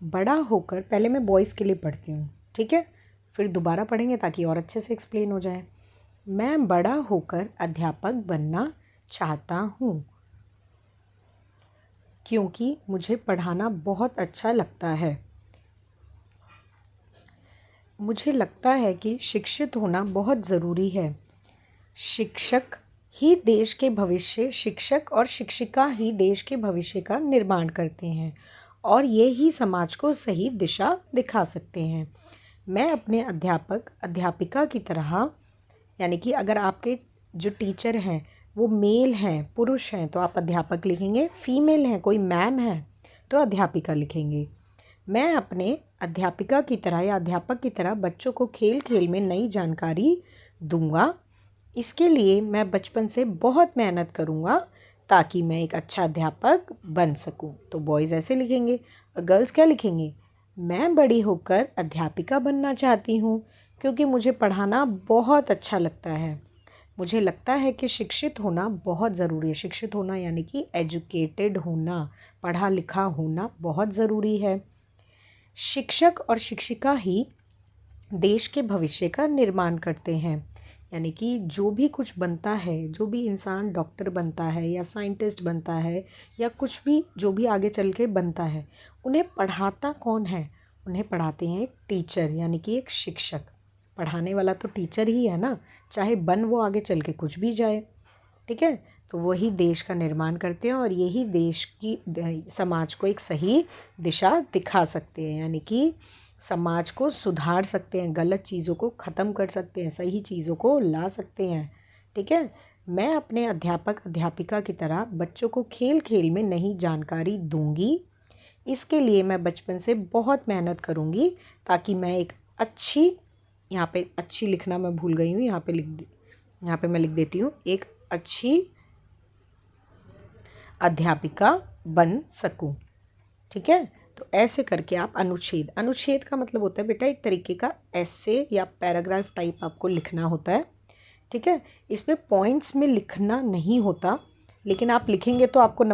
बड़ा होकर, पहले मैं बॉयज़ के लिए पढ़ती हूँ, ठीक है, फिर दोबारा पढ़ेंगे ताकि और अच्छे से एक्सप्लेन हो जाए। मैं बड़ा होकर अध्यापक बनना चाहता हूँ क्योंकि मुझे पढ़ाना बहुत अच्छा लगता है। मुझे लगता है कि शिक्षित होना बहुत ज़रूरी है। शिक्षक ही देश के भविष्य, शिक्षक और शिक्षिका ही देश के भविष्य का निर्माण करते हैं और ये ही समाज को सही दिशा दिखा सकते हैं। मैं अपने अध्यापक अध्यापिका की तरह, यानी कि अगर आपके जो टीचर हैं वो मेल हैं, पुरुष हैं, तो आप अध्यापक लिखेंगे, फीमेल हैं, कोई मैम है तो अध्यापिका लिखेंगे। मैं अपने अध्यापिका की तरह या अध्यापक की तरह बच्चों को खेल खेल में नई जानकारी दूंगा। इसके लिए मैं बचपन से बहुत मेहनत करूंगा ताकि मैं एक अच्छा अध्यापक बन सकूं। तो बॉयज़ ऐसे लिखेंगे और गर्ल्स क्या लिखेंगे, मैं बड़ी होकर अध्यापिका बनना चाहती हूँ क्योंकि मुझे पढ़ाना बहुत अच्छा लगता है। मुझे लगता है कि शिक्षित होना बहुत ज़रूरी है। शिक्षित होना यानी कि एजुकेटेड होना, पढ़ा लिखा होना बहुत ज़रूरी है। शिक्षक और शिक्षिका ही देश के भविष्य का निर्माण करते हैं। यानी कि जो भी कुछ बनता है, जो भी इंसान डॉक्टर बनता है या साइंटिस्ट बनता है या कुछ भी जो भी आगे चल के बनता है, उन्हें पढ़ाता कौन है? उन्हें पढ़ाते हैं एक टीचर, यानी कि एक शिक्षक। पढ़ाने वाला तो टीचर ही है ना, चाहे बन वो आगे चल के कुछ भी जाए। ठीक है, तो वही देश का निर्माण करते हैं और यही देश की समाज को एक सही दिशा दिखा सकते हैं। यानी कि समाज को सुधार सकते हैं, गलत चीज़ों को ख़त्म कर सकते हैं, सही चीज़ों को ला सकते हैं। ठीक है, मैं अपने अध्यापक अध्यापिका की तरह बच्चों को खेल खेल में नई जानकारी दूंगी। इसके लिए मैं बचपन से बहुत मेहनत करूंगी ताकि मैं एक अच्छी, यहाँ पे अच्छी लिखना मैं भूल गई हूँ, यहाँ पे मैं लिख देती हूँ, एक अच्छी अध्यापिका बन सकूं। ठीक है, तो ऐसे करके आप अनुच्छेद का मतलब होता है बेटा एक तरीके का ऐसे या पैराग्राफ टाइप आपको लिखना होता है। ठीक है, इसमें पॉइंट्स में लिखना नहीं होता, लेकिन आप लिखेंगे तो आपको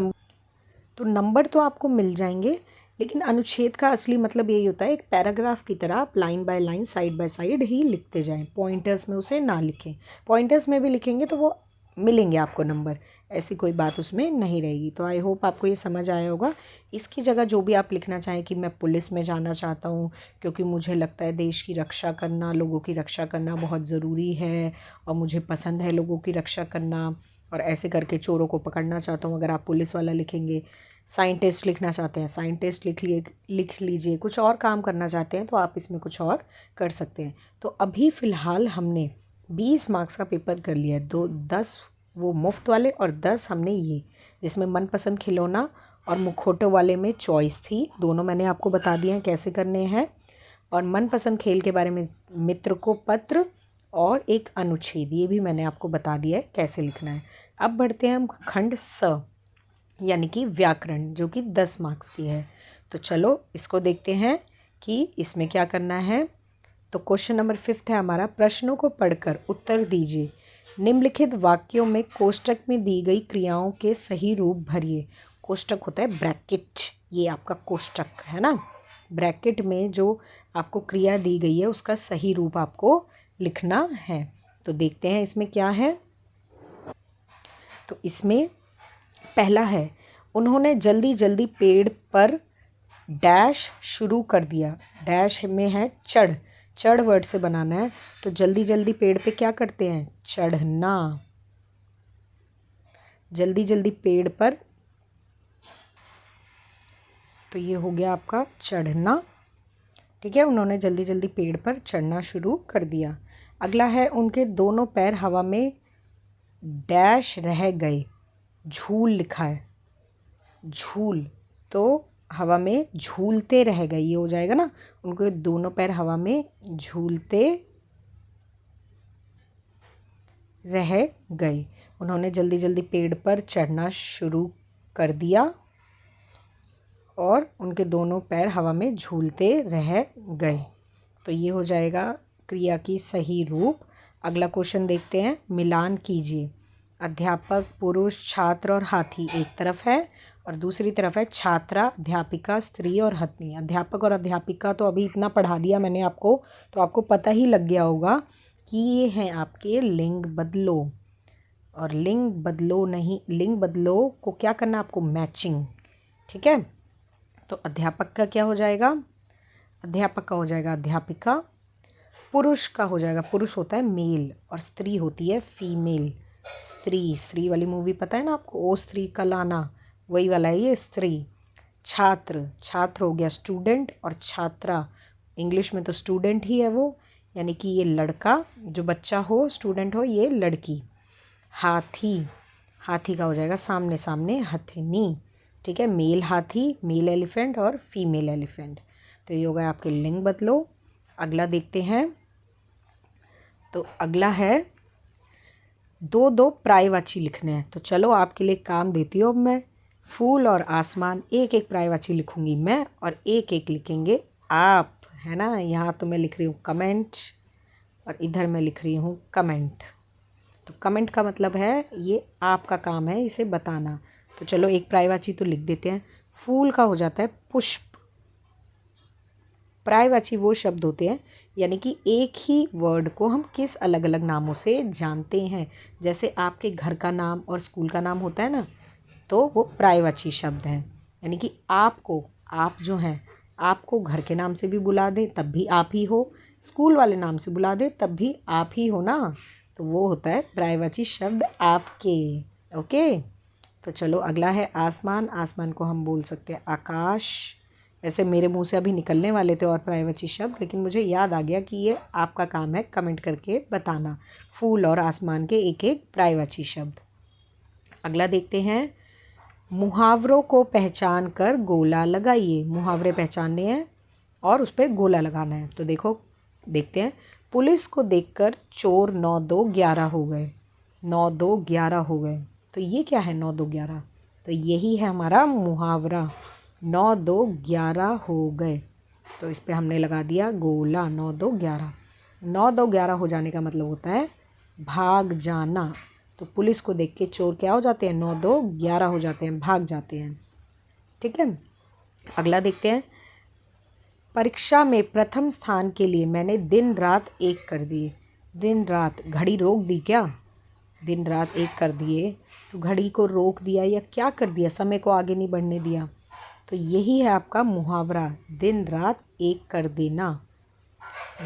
नंबर तो आपको मिल जाएंगे। लेकिन अनुच्छेद का असली मतलब यही होता है, एक पैराग्राफ की तरह आप line by line side by side ही लिखते जाएं, पॉइंटर्स में उसे ना लिखें। पॉइंटर्स में भी लिखेंगे तो वो मिलेंगे आपको नंबर, ऐसी कोई बात उसमें नहीं रहेगी। तो आई होप आपको ये समझ आया होगा। इसकी जगह जो भी आप लिखना चाहें कि मैं पुलिस में जाना चाहता हूँ क्योंकि मुझे लगता है देश की रक्षा करना, लोगों की रक्षा करना बहुत ज़रूरी है और मुझे पसंद है लोगों की रक्षा करना, और ऐसे करके चोरों को पकड़ना चाहता हूँ, अगर आप पुलिस वाला लिखेंगे। साइंटिस्ट लिखना चाहते हैं, साइंटिस्ट लिख लीजिए। कुछ और काम करना चाहते हैं तो आप इसमें कुछ और कर सकते हैं। तो अभी फ़िलहाल हमने 20 मार्क्स का पेपर कर लिया है, 10 वो मुफ्त वाले और 10 हमने ये, जिसमें मनपसंद खिलौना और मुखौटों वाले में चॉइस थी। दोनों मैंने आपको बता दिए हैं कैसे करने हैं। और मनपसंद खेल के बारे में मित्र को पत्र और एक अनुच्छेद, ये भी मैंने आपको बता दिया है कैसे लिखना है। अब बढ़ते हैं हम खंड स, यानी कि व्याकरण, जो कि 10 मार्क्स की है। तो चलो इसको देखते हैं कि इसमें क्या करना है। तो क्वेश्चन नंबर 5 है हमारा, प्रश्नों को पढ़कर उत्तर दीजिए। निम्नलिखित वाक्यों में कोष्टक में दी गई क्रियाओं के सही रूप भरिए। कोष्टक होता है ब्रैकेट, ये आपका कोष्टक है ना। ब्रैकेट में जो आपको क्रिया दी गई है उसका सही रूप आपको लिखना है। तो देखते हैं इसमें क्या है। तो इसमें पहला है, उन्होंने जल्दी जल्दी पेड़ पर डैश शुरू कर दिया। डैश में है चढ़, चढ़ वर्ड से बनाना है। तो जल्दी जल्दी पेड़ पे क्या करते हैं? चढ़ना। जल्दी जल्दी पेड़ पर, तो ये हो गया आपका चढ़ना। ठीक है, उन्होंने जल्दी जल्दी पेड़ पर चढ़ना शुरू कर दिया। अगला है, उनके दोनों पैर हवा में डैश रह गए। झूल लिखा है, झूल, तो हवा में झूलते रह गए, ये हो जाएगा ना। उनके दोनों पैर हवा में झूलते रह गए। उन्होंने जल्दी जल्दी पेड़ पर चढ़ना शुरू कर दिया और उनके दोनों पैर हवा में झूलते रह गए। तो ये हो जाएगा क्रिया की सही रूप। अगला क्वेश्चन देखते हैं, मिलान कीजिए। अध्यापक, पुरुष, छात्र और हाथी एक तरफ है और दूसरी तरफ है छात्रा, अध्यापिका, स्त्री और हथनी। अध्यापक और अध्यापिका तो अभी इतना पढ़ा दिया मैंने आपको, तो आपको पता ही लग गया होगा कि ये हैं आपके लिंग बदलो। और लिंग बदलो नहीं, लिंग बदलो को क्या करना आपको? मैचिंग। ठीक है, तो अध्यापक का क्या हो जाएगा? अध्यापक का हो जाएगा अध्यापिका। पुरुष का हो जाएगा, पुरुष होता है मेल और स्त्री होती है फीमेल। स्त्री, स्त्री वाली मूवी पता है ना आपको, ओ स्त्री का लाना, वही वाला है ये स्त्री। छात्र, छात्र हो गया स्टूडेंट और छात्रा इंग्लिश में तो स्टूडेंट ही है वो, यानी कि ये लड़का जो बच्चा हो, स्टूडेंट हो, ये लड़की। हाथी, हाथी का हो जाएगा सामने सामने हथनी। ठीक है, मेल हाथी, मेल एलिफेंट और फीमेल एलिफेंट। तो ये हो गया आपके लिंग बदलो। अगला देखते हैं, तो अगला है दो दो पर्यायवाची लिखने हैं। तो चलो आपके लिए काम देती हूँ अब मैं। फूल और आसमान, एक एक पर्यायवाची लिखूंगी मैं और एक एक लिखेंगे आप, है ना। यहाँ तो मैं लिख रही हूँ कमेंट और इधर मैं लिख रही हूँ कमेंट। तो कमेंट का मतलब है ये आपका काम है इसे बताना। तो चलो एक पर्यायवाची तो लिख देते हैं। फूल का हो जाता है पुष्प, पर्यायवाची वो शब्द होते हैं, यानी कि एक ही वर्ड को हम किस अलग अलग नामों से जानते हैं। जैसे आपके घर का नाम और स्कूल का नाम होता है ना, तो वो पर्यायवाची शब्द हैं। यानी कि आपको, आप जो हैं, आपको घर के नाम से भी बुला दे तब भी आप ही हो, स्कूल वाले नाम से बुला दे तब भी आप ही हो ना, तो वो होता है पर्यायवाची शब्द आपके। ओके, तो चलो अगला है आसमान। आसमान को हम बोल सकते हैं आकाश। वैसे मेरे मुंह से अभी निकलने वाले थे और पर्यायवाची शब्द, लेकिन मुझे याद आ गया कि ये आपका काम है कमेंट करके बताना, फूल और आसमान के एक एक पर्यायवाची शब्द। अगला देखते हैं, मुहावरों को पहचान कर गोला लगाइए। मुहावरे पहचानने हैं और उस पर गोला लगाना है। तो देखो, देखते हैं। पुलिस को देखकर चोर 9-2-11 हो गए। 9-2-11 हो गए, तो ये क्या है 9-2-11? तो यही है हमारा मुहावरा, 9-2-11 हो गए। तो इस पर हमने लगा दिया गोला, 9-2-11। 9-2-11 हो जाने का मतलब होता है भाग जाना। तो पुलिस को देख के चोर क्या हो जाते हैं, 9-2-11 हो जाते हैं, भाग जाते हैं। ठीक है, अगला देखते हैं। परीक्षा में प्रथम स्थान के लिए मैंने दिन रात एक कर दिए। दिन रात, घड़ी रोक दी क्या? दिन रात एक कर दिए, तो घड़ी को रोक दिया या क्या कर दिया, समय को आगे नहीं बढ़ने दिया। तो यही है आपका मुहावरा, दिन रात एक कर देना।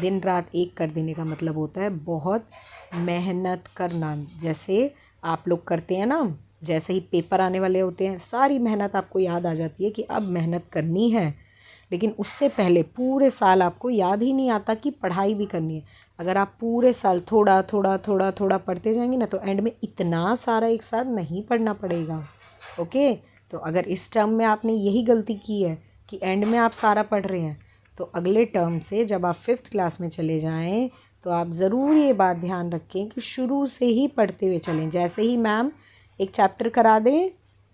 दिन रात एक कर देने का मतलब होता है बहुत मेहनत करना। जैसे आप लोग करते हैं ना, जैसे ही पेपर आने वाले होते हैं, सारी मेहनत आपको याद आ जाती है कि अब मेहनत करनी है, लेकिन उससे पहले पूरे साल आपको याद ही नहीं आता कि पढ़ाई भी करनी है। अगर आप पूरे साल थोड़ा थोड़ा थोड़ा थोड़ा पढ़ते जाएंगे ना, तो एंड में इतना सारा एक साथ नहीं पढ़ना पड़ेगा। ओके, तो अगर इस टर्म में आपने यही गलती की है कि एंड में आप सारा पढ़ रहे हैं, तो अगले टर्म से जब आप 5th क्लास में चले जाएं, तो आप ज़रूर ये बात ध्यान रखें कि शुरू से ही पढ़ते हुए चलें। जैसे ही मैम एक चैप्टर करा दें,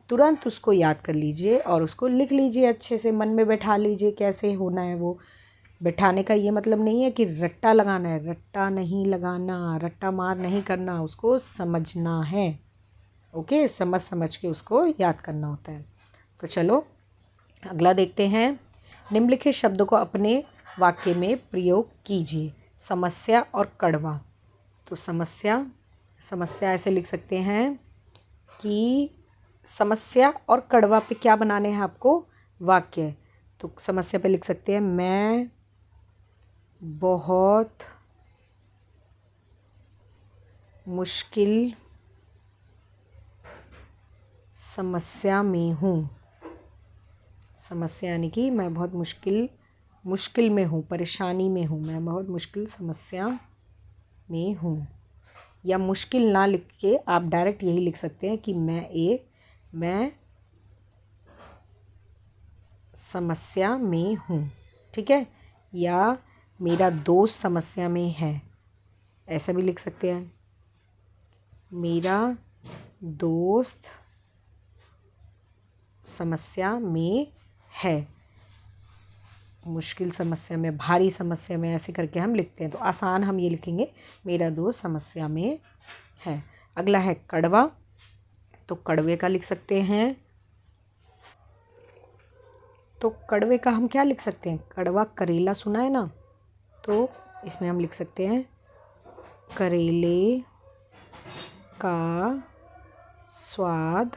तुरंत उसको याद कर लीजिए और उसको लिख लीजिए, अच्छे से मन में बैठा लीजिए कैसे होना है वो। बैठाने का ये मतलब नहीं है कि रट्टा लगाना है, रट्टा नहीं लगाना, रट्टा मार नहीं करना, उसको समझना है। ओके, समझ समझ के उसको याद करना होता है। तो चलो अगला देखते हैं। निम्नलिखित शब्दों को अपने वाक्य में प्रयोग कीजिए। समस्या और कड़वा। तो समस्या, समस्या ऐसे लिख सकते हैं कि समस्या और कड़वा पे क्या बनाने हैं आपको, वाक्य। तो समस्या पे लिख सकते हैं, मैं बहुत मुश्किल समस्या में हूँ। समस्या यानी कि मैं बहुत मुश्किल में हूँ, परेशानी में हूँ, मैं बहुत मुश्किल समस्या में हूँ। या मुश्किल ना लिख के आप डायरेक्ट यही लिख सकते हैं कि मैं समस्या में हूँ। ठीक है, या मेरा दोस्त समस्या में है, ऐसा भी लिख सकते हैं, मेरा दोस्त समस्या में है। मुश्किल समस्या में, भारी समस्या में, ऐसे करके हम लिखते हैं। तो आसान हम ये लिखेंगे, मेरा दोस्त समस्या में है। अगला है कड़वा। तो कड़वे का लिख सकते हैं, तो कड़वे का हम क्या लिख सकते हैं, कड़वा करेला सुना है ना, तो इसमें हम लिख सकते हैं करेले का स्वाद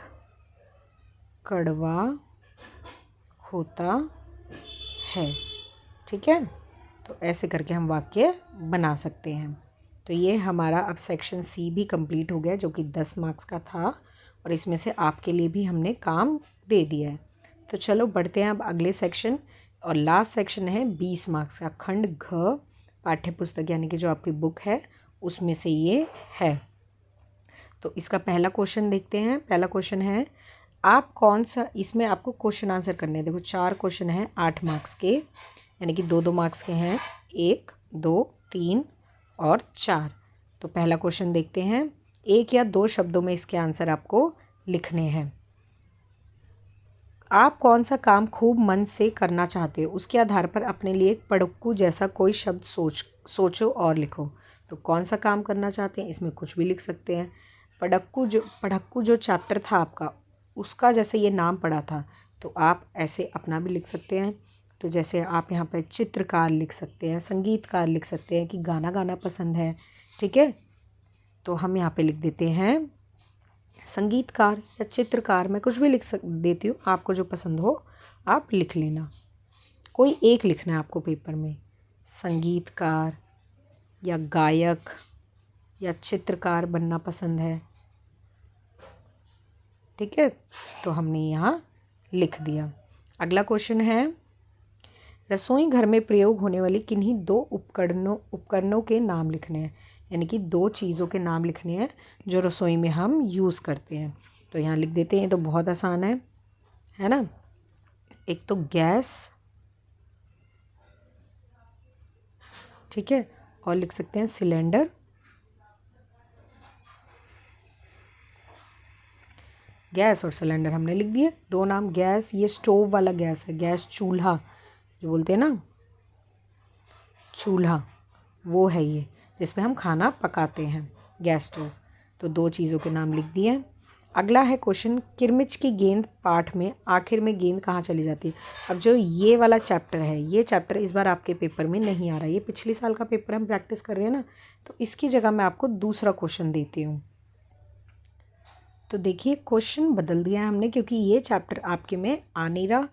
कड़वा होता है। ठीक है, तो ऐसे करके हम वाक्य बना सकते हैं। तो ये हमारा अब सेक्शन सी भी कंप्लीट हो गया, जो कि 10 मार्क्स का था, और इसमें से आपके लिए भी हमने काम दे दिया है। तो चलो बढ़ते हैं अब अगले सेक्शन, और लास्ट सेक्शन है 20 मार्क्स का, खंड घ पाठ्य पुस्तक यानी कि जो आपकी बुक है उसमें से ये है। तो इसका पहला क्वेश्चन देखते हैं। पहला क्वेश्चन है, आप कौन सा, इसमें आपको क्वेश्चन आंसर करने हैं। देखो 4 क्वेश्चन हैं 8 मार्क्स के, यानी कि 2-2 मार्क्स के हैं, 1, 2, 3 और 4। तो पहला क्वेश्चन देखते हैं। 1 या 2 शब्दों में इसके आंसर आपको लिखने हैं। आप कौन सा काम खूब मन से करना चाहते हो, उसके आधार पर अपने लिए एक पढ़क्कू जैसा कोई शब्द सोचो और लिखो। तो कौन सा काम करना चाहते हैं, इसमें कुछ भी लिख सकते हैं। पढ़क्कू जो चैप्टर था आपका, उसका जैसे ये नाम पड़ा था, तो आप ऐसे अपना भी लिख सकते हैं। तो जैसे आप यहाँ पर चित्रकार लिख सकते हैं, संगीतकार लिख सकते हैं कि गाना गाना पसंद है, ठीक है। तो हम यहाँ पे लिख देते हैं संगीतकार या चित्रकार, मैं कुछ भी देती हूँ, आपको जो पसंद हो आप लिख लेना। कोई एक लिखना है आपको पेपर में, संगीतकार या गायक या चित्रकार बनना पसंद है, ठीक है। तो हमने यहाँ लिख दिया। अगला क्वेश्चन है, रसोई घर में प्रयोग होने वाली किन्हीं दो उपकरणों के नाम लिखने हैं, यानी कि दो चीज़ों के नाम लिखने हैं जो रसोई में हम यूज़ करते हैं। तो यहाँ लिख देते हैं, तो बहुत आसान है ना। एक तो गैस, ठीक है, और लिख सकते हैं सिलेंडर, गैस और सिलेंडर हमने लिख दिए दो नाम। गैस, ये स्टोव वाला गैस है, गैस चूल्हा जो बोलते हैं ना, चूल्हा वो है ये जिसमें हम खाना पकाते हैं, गैस स्टोव। तो दो चीज़ों के नाम लिख दिए। अगला है क्वेश्चन, किरमिच की गेंद पाठ में आखिर में गेंद कहाँ चली जाती है। अब जो ये वाला चैप्टर है, ये चैप्टर इस बार आपके पेपर में नहीं आ रहा, ये पिछले साल का पेपर हम प्रैक्टिस कर रहे हैं ना, तो इसकी जगह मैं आपको दूसरा क्वेश्चन देती हूँ। तो देखिए क्वेश्चन बदल दिया है हमने, क्योंकि ये चैप्टर आपके में आ नहीं रहा,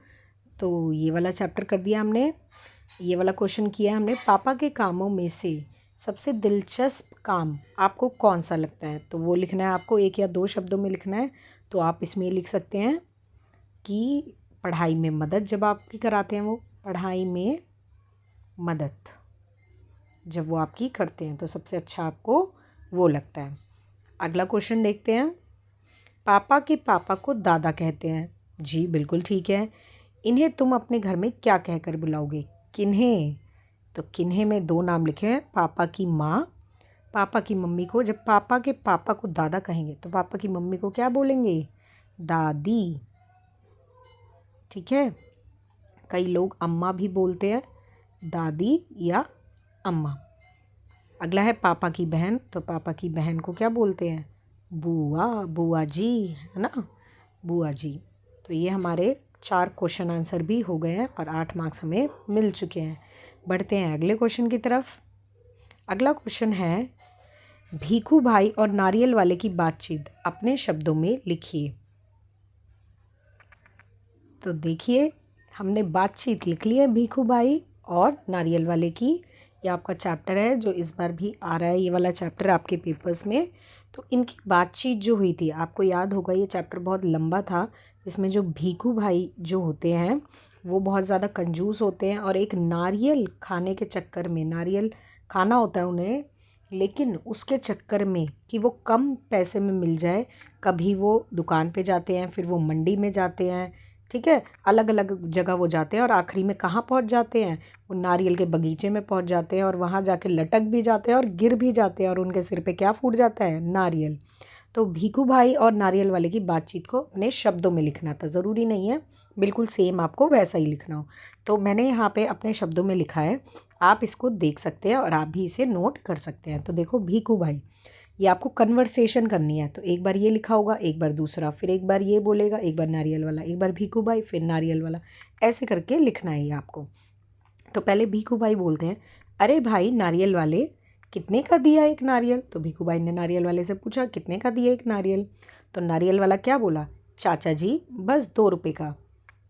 तो ये वाला चैप्टर कर दिया हमने। ये वाला क्वेश्चन किया हमने, पापा के कामों में से सबसे दिलचस्प काम आपको कौन सा लगता है। तो वो लिखना है आपको, एक या दो शब्दों में लिखना है। तो आप इसमें लिख सकते हैं कि पढ़ाई में मदद जब आपकी कराते हैं, वो पढ़ाई में मदद जब वो आपकी करते हैं तो सबसे अच्छा आपको वो लगता है। अगला क्वेश्चन देखते हैं, पापा के पापा को दादा कहते हैं। जी बिल्कुल ठीक है। इन्हें तुम अपने घर में क्या कहकर बुलाओगे। किन्हें, तो किन्हें में दो नाम लिखे हैं, पापा की माँ, पापा की मम्मी को। जब पापा के पापा को दादा कहेंगे तो पापा की मम्मी को क्या बोलेंगे, दादी, ठीक है। कई लोग अम्मा भी बोलते हैं, दादी या अम्मा। अगला है पापा की बहन, तो पापा की बहन को क्या बोलते हैं, बुआ, बुआ जी, है ना, बुआ जी। तो ये हमारे 4 क्वेश्चन आंसर भी हो गए हैं और 8 मार्क्स हमें मिल चुके हैं। बढ़ते हैं अगले क्वेश्चन की तरफ। अगला क्वेश्चन है, भीखू भाई और नारियल वाले की बातचीत अपने शब्दों में लिखिए। तो देखिए हमने बातचीत लिख ली है भीखू भाई और नारियल वाले की। ये आपका चैप्टर है जो इस बार भी आ रहा है, ये वाला चैप्टर आपके पेपर्स में। तो इनकी बातचीत जो हुई थी, आपको याद होगा ये चैप्टर बहुत लंबा था, जिसमें जो भीखू भाई जो होते हैं वो बहुत ज़्यादा कंजूस होते हैं और एक नारियल खाने के चक्कर में, नारियल खाना होता है उन्हें, लेकिन उसके चक्कर में कि वो कम पैसे में मिल जाए, कभी वो दुकान पे जाते हैं, फिर वो मंडी में जाते हैं, ठीक है, अलग अलग जगह वो जाते हैं और आखिरी में कहाँ पहुँच जाते हैं, वो नारियल के बगीचे में पहुँच जाते हैं और वहाँ जाके लटक भी जाते हैं और गिर भी जाते हैं और उनके सिर पे क्या फूट जाता है, नारियल। तो भीखू भाई और नारियल वाले की बातचीत को अपने शब्दों में लिखना था, ज़रूरी नहीं है बिल्कुल सेम आपको वैसा ही लिखना हो। तो मैंने यहाँ पे अपने शब्दों में लिखा है, आप इसको देख सकते हैं और आप भी इसे नोट कर सकते हैं। तो देखो भीखू भाई, ये आपको कन्वर्सेशन करनी है, तो एक बार ये लिखा होगा, एक बार दूसरा, फिर एक बार ये बोलेगा, एक बार नारियल वाला, एक बार भीखू भाई, फिर नारियल वाला, ऐसे करके लिखना है ये आपको। तो पहले भीखू भाई बोलते हैं, अरे भाई नारियल वाले, कितने का दिया एक नारियल। तो भीखू भाई ने नारियल वाले से पूछा, कितने का दिया एक नारियल। तो नारियल वाला क्या बोला, चाचा जी बस 2 रुपये का।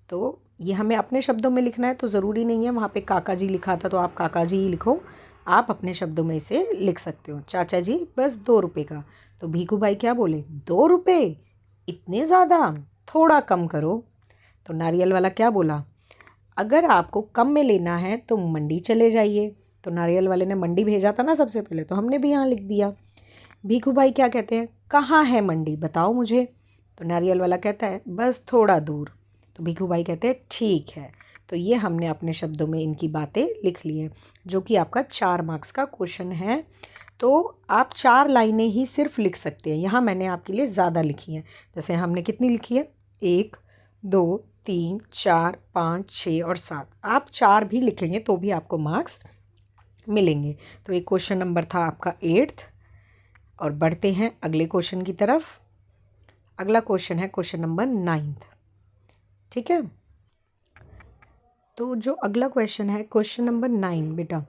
तो ये हमें अपने शब्दों में लिखना है, तो ज़रूरी नहीं है वहाँ पे काका जी लिखा था तो आप काका जी ही लिखो, आप अपने शब्दों में इसे लिख सकते हो, चाचा जी बस 2 रुपये का। तो भीखू भाई क्या बोले, 2 रुपये, इतने ज़्यादा, थोड़ा कम करो। तो नारियल वाला क्या बोला, अगर आपको कम में लेना है तो मंडी चले जाइए। तो नारियल वाले ने मंडी भेजा था ना सबसे पहले, तो हमने भी यहाँ लिख दिया। भीखू भाई क्या कहते हैं, कहाँ है मंडी बताओ मुझे। तो नारियल वाला कहता है बस थोड़ा दूर। तो भीखू भाई कहते हैं ठीक है। तो ये हमने अपने शब्दों में इनकी बातें लिख ली हैं, जो कि आपका 4 मार्क्स का क्वेश्चन है। तो आप 4 लाइनें ही सिर्फ लिख सकते हैं, यहाँ मैंने आपके लिए ज़्यादा लिखी हैं। जैसे हमने कितनी लिखी है, 1 2 3 4 5 6 और 7, आप 4 भी लिखेंगे तो भी आपको मार्क्स मिलेंगे। तो एक क्वेश्चन नंबर था आपका 8th। और बढ़ते हैं अगले क्वेश्चन की तरफ। अगला क्वेश्चन है क्वेश्चन नंबर 9th, ठीक है। तो जो अगला क्वेश्चन है क्वेश्चन नंबर 9 बेटा,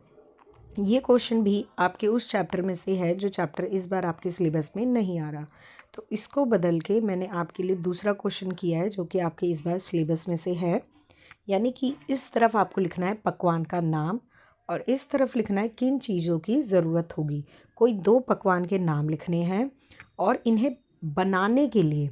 ये क्वेश्चन भी आपके उस चैप्टर में से है जो चैप्टर इस बार आपके सिलेबस में नहीं आ रहा। तो इसको बदल के मैंने आपके लिए दूसरा क्वेश्चन किया है जो कि आपके इस बार सिलेबस में से है। यानी कि इस तरफ आपको लिखना है पकवान का नाम और इस तरफ लिखना है किन चीज़ों की ज़रूरत होगी। कोई 2 पकवान के नाम लिखने हैं और इन्हें बनाने के लिए,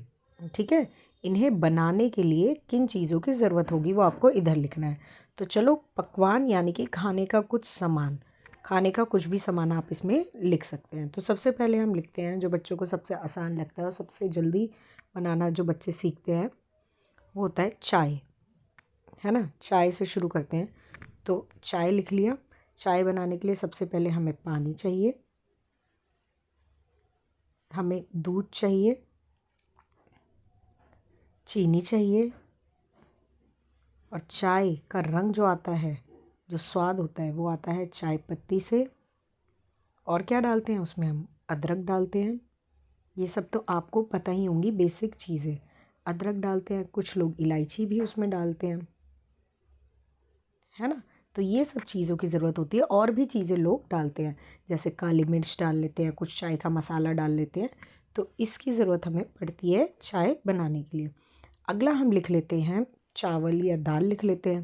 ठीक है, इन्हें बनाने के लिए किन चीज़ों की ज़रूरत होगी वो आपको इधर लिखना है। तो चलो, पकवान यानी कि खाने का कुछ सामान, खाने का कुछ भी सामान आप इसमें लिख सकते हैं। तो सबसे पहले हम लिखते हैं जो बच्चों को सबसे आसान लगता है और सबसे जल्दी बनाना जो बच्चे सीखते हैं वो होता है चाय, है ना। चाय से शुरू करते हैं। तो चाय लिख लिया। चाय बनाने के लिए सबसे पहले हमें पानी चाहिए, हमें दूध चाहिए, चीनी चाहिए और चाय का रंग जो आता है, जो स्वाद होता है वो आता है चाय पत्ती से। और क्या डालते हैं उसमें, हम अदरक डालते हैं। ये सब तो आपको पता ही होंगी, बेसिक चीज़ें। अदरक डालते हैं, कुछ लोग इलायची भी उसमें डालते हैं, है ना। तो ये सब चीज़ों की ज़रूरत होती है। और भी चीज़ें लोग डालते हैं, जैसे काली मिर्च डाल लेते हैं, कुछ चाय का मसाला डाल लेते हैं। तो इसकी ज़रूरत हमें पड़ती है चाय बनाने के लिए। अगला हम लिख लेते हैं चावल या दाल लिख लेते हैं।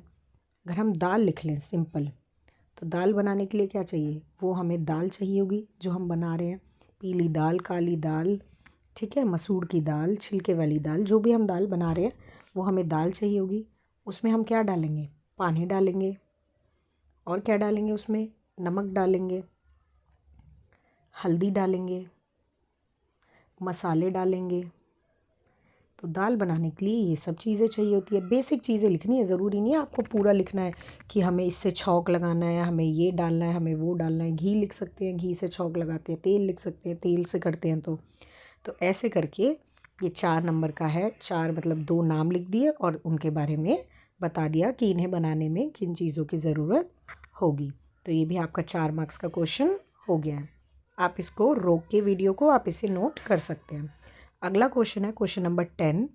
अगर हम दाल लिख लें सिंपल, तो दाल बनाने के लिए क्या चाहिए, वो हमें दाल चाहिए होगी जो हम बना रहे हैं। पीली दाल, काली दाल, ठीक है, मसूर की दाल, छिलके वाली दाल, जो भी हम दाल बना रहे हैं वो हमें दाल चाहिए होगी। उसमें हम क्या डालेंगे, पानी डालेंगे। और क्या डालेंगे उसमें, नमक डालेंगे, हल्दी डालेंगे, मसाले डालेंगे। तो दाल बनाने के लिए ये सब चीज़ें चाहिए होती है। बेसिक चीज़ें लिखनी है, ज़रूरी नहीं है आपको पूरा लिखना है कि हमें इससे छौंक लगाना है, हमें ये डालना है, हमें वो डालना है। घी लिख सकते हैं, घी से छौंक लगाते हैं। तेल लिख सकते हैं, तेल से करते हैं। तो ऐसे करके ये 4 नंबर का है। 4 मतलब 2 नाम लिख दिए और उनके बारे में बता दिया कि इन्हें बनाने में किन चीज़ों की ज़रूरत होगी। तो ये भी आपका 4 मार्क्स का क्वेश्चन हो गया है। आप इसको रोक के वीडियो को आप इसे नोट कर सकते हैं। अगला क्वेश्चन है क्वेश्चन नंबर 10।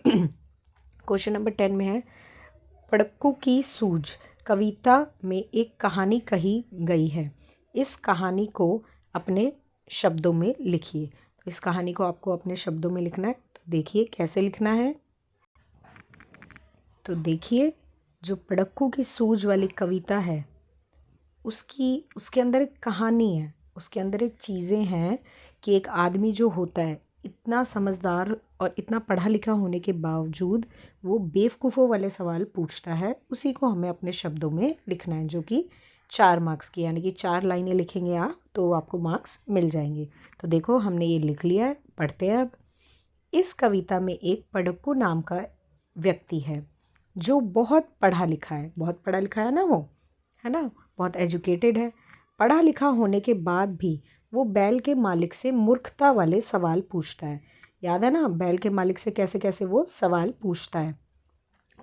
क्वेश्चन नंबर 10 में है, पड़क्कू की सूझ कविता में एक कहानी कही गई है। इस कहानी को अपने शब्दों में लिखिए। तो इस कहानी को आपको अपने शब्दों में लिखना है। तो देखिए कैसे लिखना है। तो देखिए, जो पड़क्कू की सूझ वाली कविता है उसके अंदर एक कहानी है, उसके अंदर एक चीज़ें हैं कि एक आदमी जो होता है इतना समझदार और इतना पढ़ा लिखा होने के बावजूद वो बेवकूफ़ों वाले सवाल पूछता है। उसी को हमें अपने शब्दों में लिखना है, जो कि 4 मार्क्स की, यानी कि 4 लाइनें लिखेंगे आप तो आपको मार्क्स मिल जाएंगे। तो देखो हमने ये लिख लिया है, पढ़ते हैं अब। इस कविता में एक पड़क्कू नाम का व्यक्ति है जो बहुत पढ़ा लिखा है। बहुत पढ़ा लिखा है ना वो, है ना, बहुत एजुकेटेड है। पढ़ा लिखा होने के बाद भी वो बैल के मालिक से मूर्खता वाले सवाल पूछता है। याद है ना, बैल के मालिक से कैसे कैसे वो सवाल पूछता है।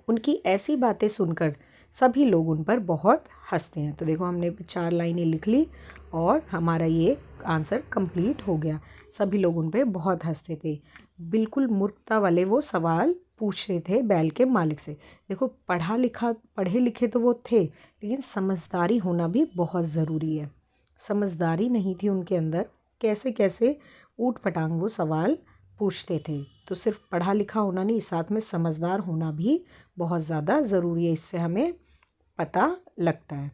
उनकी ऐसी बातें सुनकर सभी लोग उन पर बहुत हंसते हैं। तो देखो हमने 4 लाइनें लिख ली और हमारा ये आंसर कंप्लीट हो गया। सभी लोग उन पर बहुत हंसते थे। बिल्कुल मूर्खता वाले वो सवाल पूछ रहे थे बैल के मालिक से। देखो पढ़े लिखे तो वो थे, लेकिन समझदारी होना भी बहुत ज़रूरी है। समझदारी नहीं थी उनके अंदर, कैसे कैसे ऊट पटांग वो सवाल पूछते थे। तो सिर्फ पढ़ा लिखा होना नहीं, साथ में समझदार होना भी बहुत ज़्यादा ज़रूरी है, इससे हमें पता लगता है।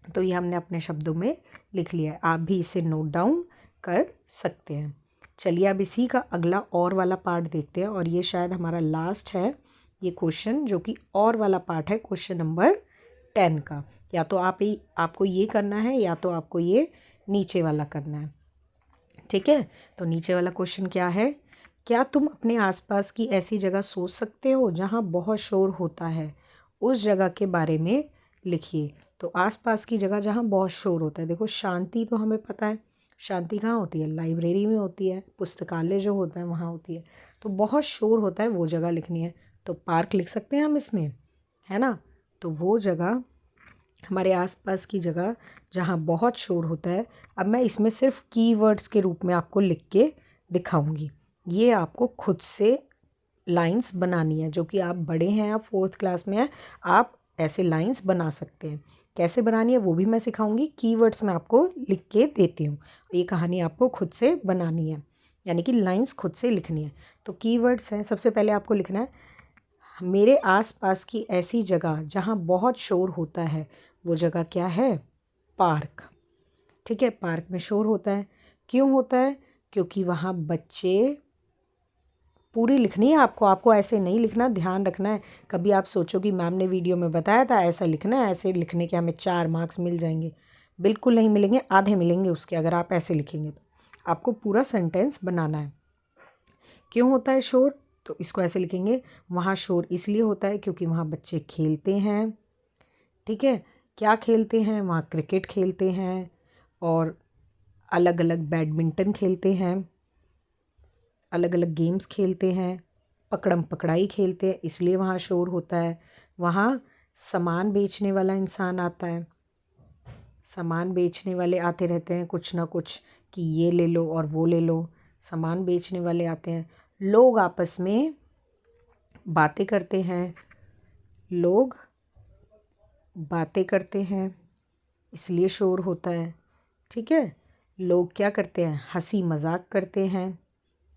तो ये हमने अपने शब्दों में लिख लिया है, आप भी इसे नोट डाउन कर सकते हैं। चलिए अब इसी का अगला और वाला पार्ट देखते हैं, और ये शायद हमारा लास्ट है ये क्वेश्चन, जो कि और वाला पार्ट है क्वेश्चन नंबर 10 का। या तो आपको ये करना है या तो आपको ये नीचे वाला करना है, ठीक है। तो नीचे वाला क्वेश्चन क्या है, क्या तुम अपने आसपास की ऐसी जगह सोच सकते हो जहाँ बहुत शोर होता है, उस जगह के बारे में लिखिए। तो आसपास की जगह जहाँ बहुत शोर होता है, देखो शांति तो हमें पता है, शांति कहाँ होती है, लाइब्रेरी में होती है, पुस्तकालय जो होता है वहाँ होती है। तो बहुत शोर होता है वो जगह लिखनी है। तो पार्क लिख सकते हैं हम इसमें, है ना। तो वो जगह, हमारे आसपास की जगह जहाँ बहुत शोर होता है। अब मैं इसमें सिर्फ कीवर्ड्स के रूप में आपको लिख के दिखाऊंगी। ये आपको खुद से लाइंस बनानी है, जो कि आप बड़े हैं, आप 4th क्लास में हैं, आप ऐसे लाइंस बना सकते हैं। कैसे बनानी है वो भी मैं सिखाऊंगी, कीवर्ड्स मैं आपको लिख के देती हूँ। ये कहानी आपको खुद से बनानी है, यानी कि लाइंस खुद से लिखनी है। तो कीवर्ड्स हैं, सबसे पहले आपको लिखना है मेरे आसपास की ऐसी जगह जहाँ बहुत शोर होता है, वो जगह क्या है? पार्क। ठीक है, पार्क में शोर होता है। क्यों होता है? क्योंकि वहाँ बच्चे, पूरी लिखनी है आपको, आपको ऐसे नहीं लिखना, ध्यान रखना है। कभी आप सोचो कि मैम ने वीडियो में बताया था ऐसा लिखना है, ऐसे लिखने के हमें 4 मार्क्स मिल जाएंगे। बिल्कुल नहीं मिलेंगे, आधे मिलेंगे उसके, अगर आप ऐसे लिखेंगे तो। आपको पूरा सेंटेंस बनाना है। क्यों होता है शोर? तो इसको ऐसे लिखेंगे, वहाँ शोर इसलिए होता है क्योंकि वहाँ बच्चे खेलते हैं। ठीक है, क्या खेलते हैं? वहाँ क्रिकेट खेलते हैं और अलग अलग बैडमिंटन खेलते हैं, अलग अलग गेम्स खेलते हैं, पकड़म पकड़ाई खेलते हैं, इसलिए वहाँ शोर होता है। वहाँ सामान बेचने वाला इंसान आता है, सामान बेचने वाले आते रहते हैं कुछ ना कुछ, कि ये ले लो और वो ले लो, सामान बेचने वाले आते हैं। लोग आपस में बातें करते हैं, लोग बातें करते हैं, इसलिए शोर होता है। ठीक है, लोग क्या करते हैं? हंसी मजाक करते हैं,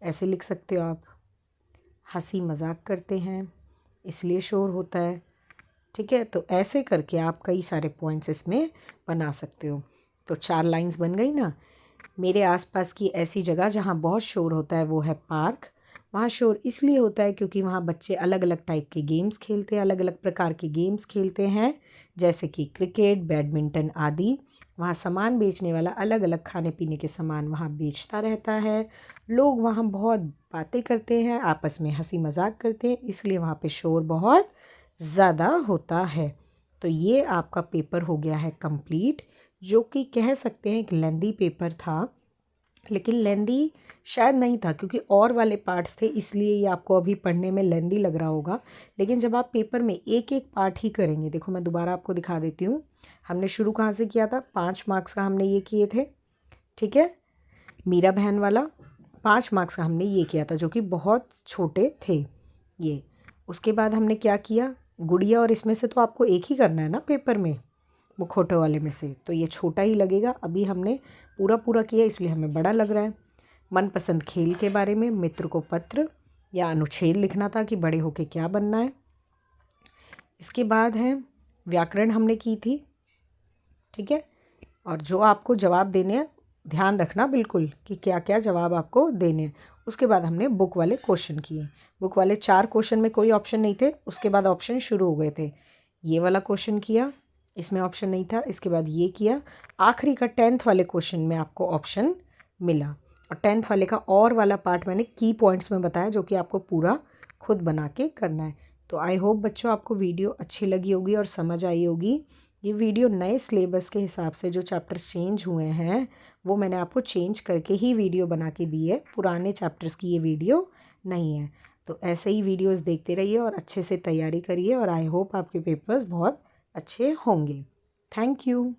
ऐसे लिख सकते हो आप, हंसी मजाक करते हैं, इसलिए शोर होता है। ठीक है, तो ऐसे करके आप कई सारे पॉइंट्स इसमें बना सकते हो। तो 4 लाइंस बन गई ना। मेरे आसपास की ऐसी जगह जहाँ बहुत शोर होता है वो है पार्क। वहाँ शोर इसलिए होता है क्योंकि वहाँ बच्चे अलग अलग टाइप के गेम्स खेलते हैं, अलग अलग प्रकार के गेम्स खेलते हैं, जैसे कि क्रिकेट, बैडमिंटन आदि। वहाँ सामान बेचने वाला अलग अलग खाने पीने के सामान वहाँ बेचता रहता है। लोग वहाँ बहुत बातें करते हैं, आपस में हंसी मजाक करते हैं, इसलिए वहाँ पे शोर बहुत ज़्यादा होता है। तो ये आपका पेपर हो गया है कंप्लीट, जो कि कह सकते हैं एक लेंदी पेपर था, लेकिन लेंदी शायद नहीं था क्योंकि और वाले पार्ट्स थे, इसलिए ये आपको अभी पढ़ने में लेंदी लग रहा होगा। लेकिन जब आप पेपर में एक एक पार्ट ही करेंगे, देखो मैं दोबारा आपको दिखा देती हूँ। हमने शुरू कहाँ से किया था? 5 मार्क्स का हमने ये किए थे। ठीक है, मीरा बहन वाला 5 मार्क्स का हमने ये किया था, जो कि बहुत छोटे थे ये। उसके बाद हमने क्या किया? गुड़िया और इसमें से तो आपको एक ही करना है ना पेपर में, वो खोटे वाले में से, तो ये छोटा ही लगेगा। अभी हमने पूरा पूरा किया इसलिए हमें बड़ा लग रहा है। मनपसंद खेल के बारे में मित्र को पत्र या अनुच्छेद लिखना था कि बड़े होके क्या बनना है। इसके बाद है व्याकरण हमने की थी। ठीक है, और जो आपको जवाब देने हैं ध्यान रखना बिल्कुल कि क्या क्या जवाब आपको देने हैं। उसके बाद हमने बुक वाले क्वेश्चन किए। बुक वाले 4 क्वेश्चन में कोई ऑप्शन नहीं थे, उसके बाद ऑप्शन शुरू हो गए थे। ये वाला क्वेश्चन किया, इसमें ऑप्शन नहीं था, इसके बाद ये किया। आखिरी का 10th वाले क्वेश्चन में आपको ऑप्शन मिला, और 10th वाले का और वाला पार्ट मैंने की पॉइंट्स में बताया, जो कि आपको पूरा खुद बना के करना है। तो आई होप बच्चों आपको वीडियो अच्छी लगी होगी और समझ आई होगी। ये वीडियो नए सिलेबस के हिसाब से जो चैप्टर्स चेंज हुए हैं वो मैंने आपको चेंज करके ही वीडियो बना के दी है, पुराने चैप्टर्स की ये वीडियो नहीं है। तो ऐसे ही वीडियोस देखते रहिए और अच्छे से तैयारी करिए, और आई होप आपके पेपर्स बहुत अच्छे होंगे। Thank you.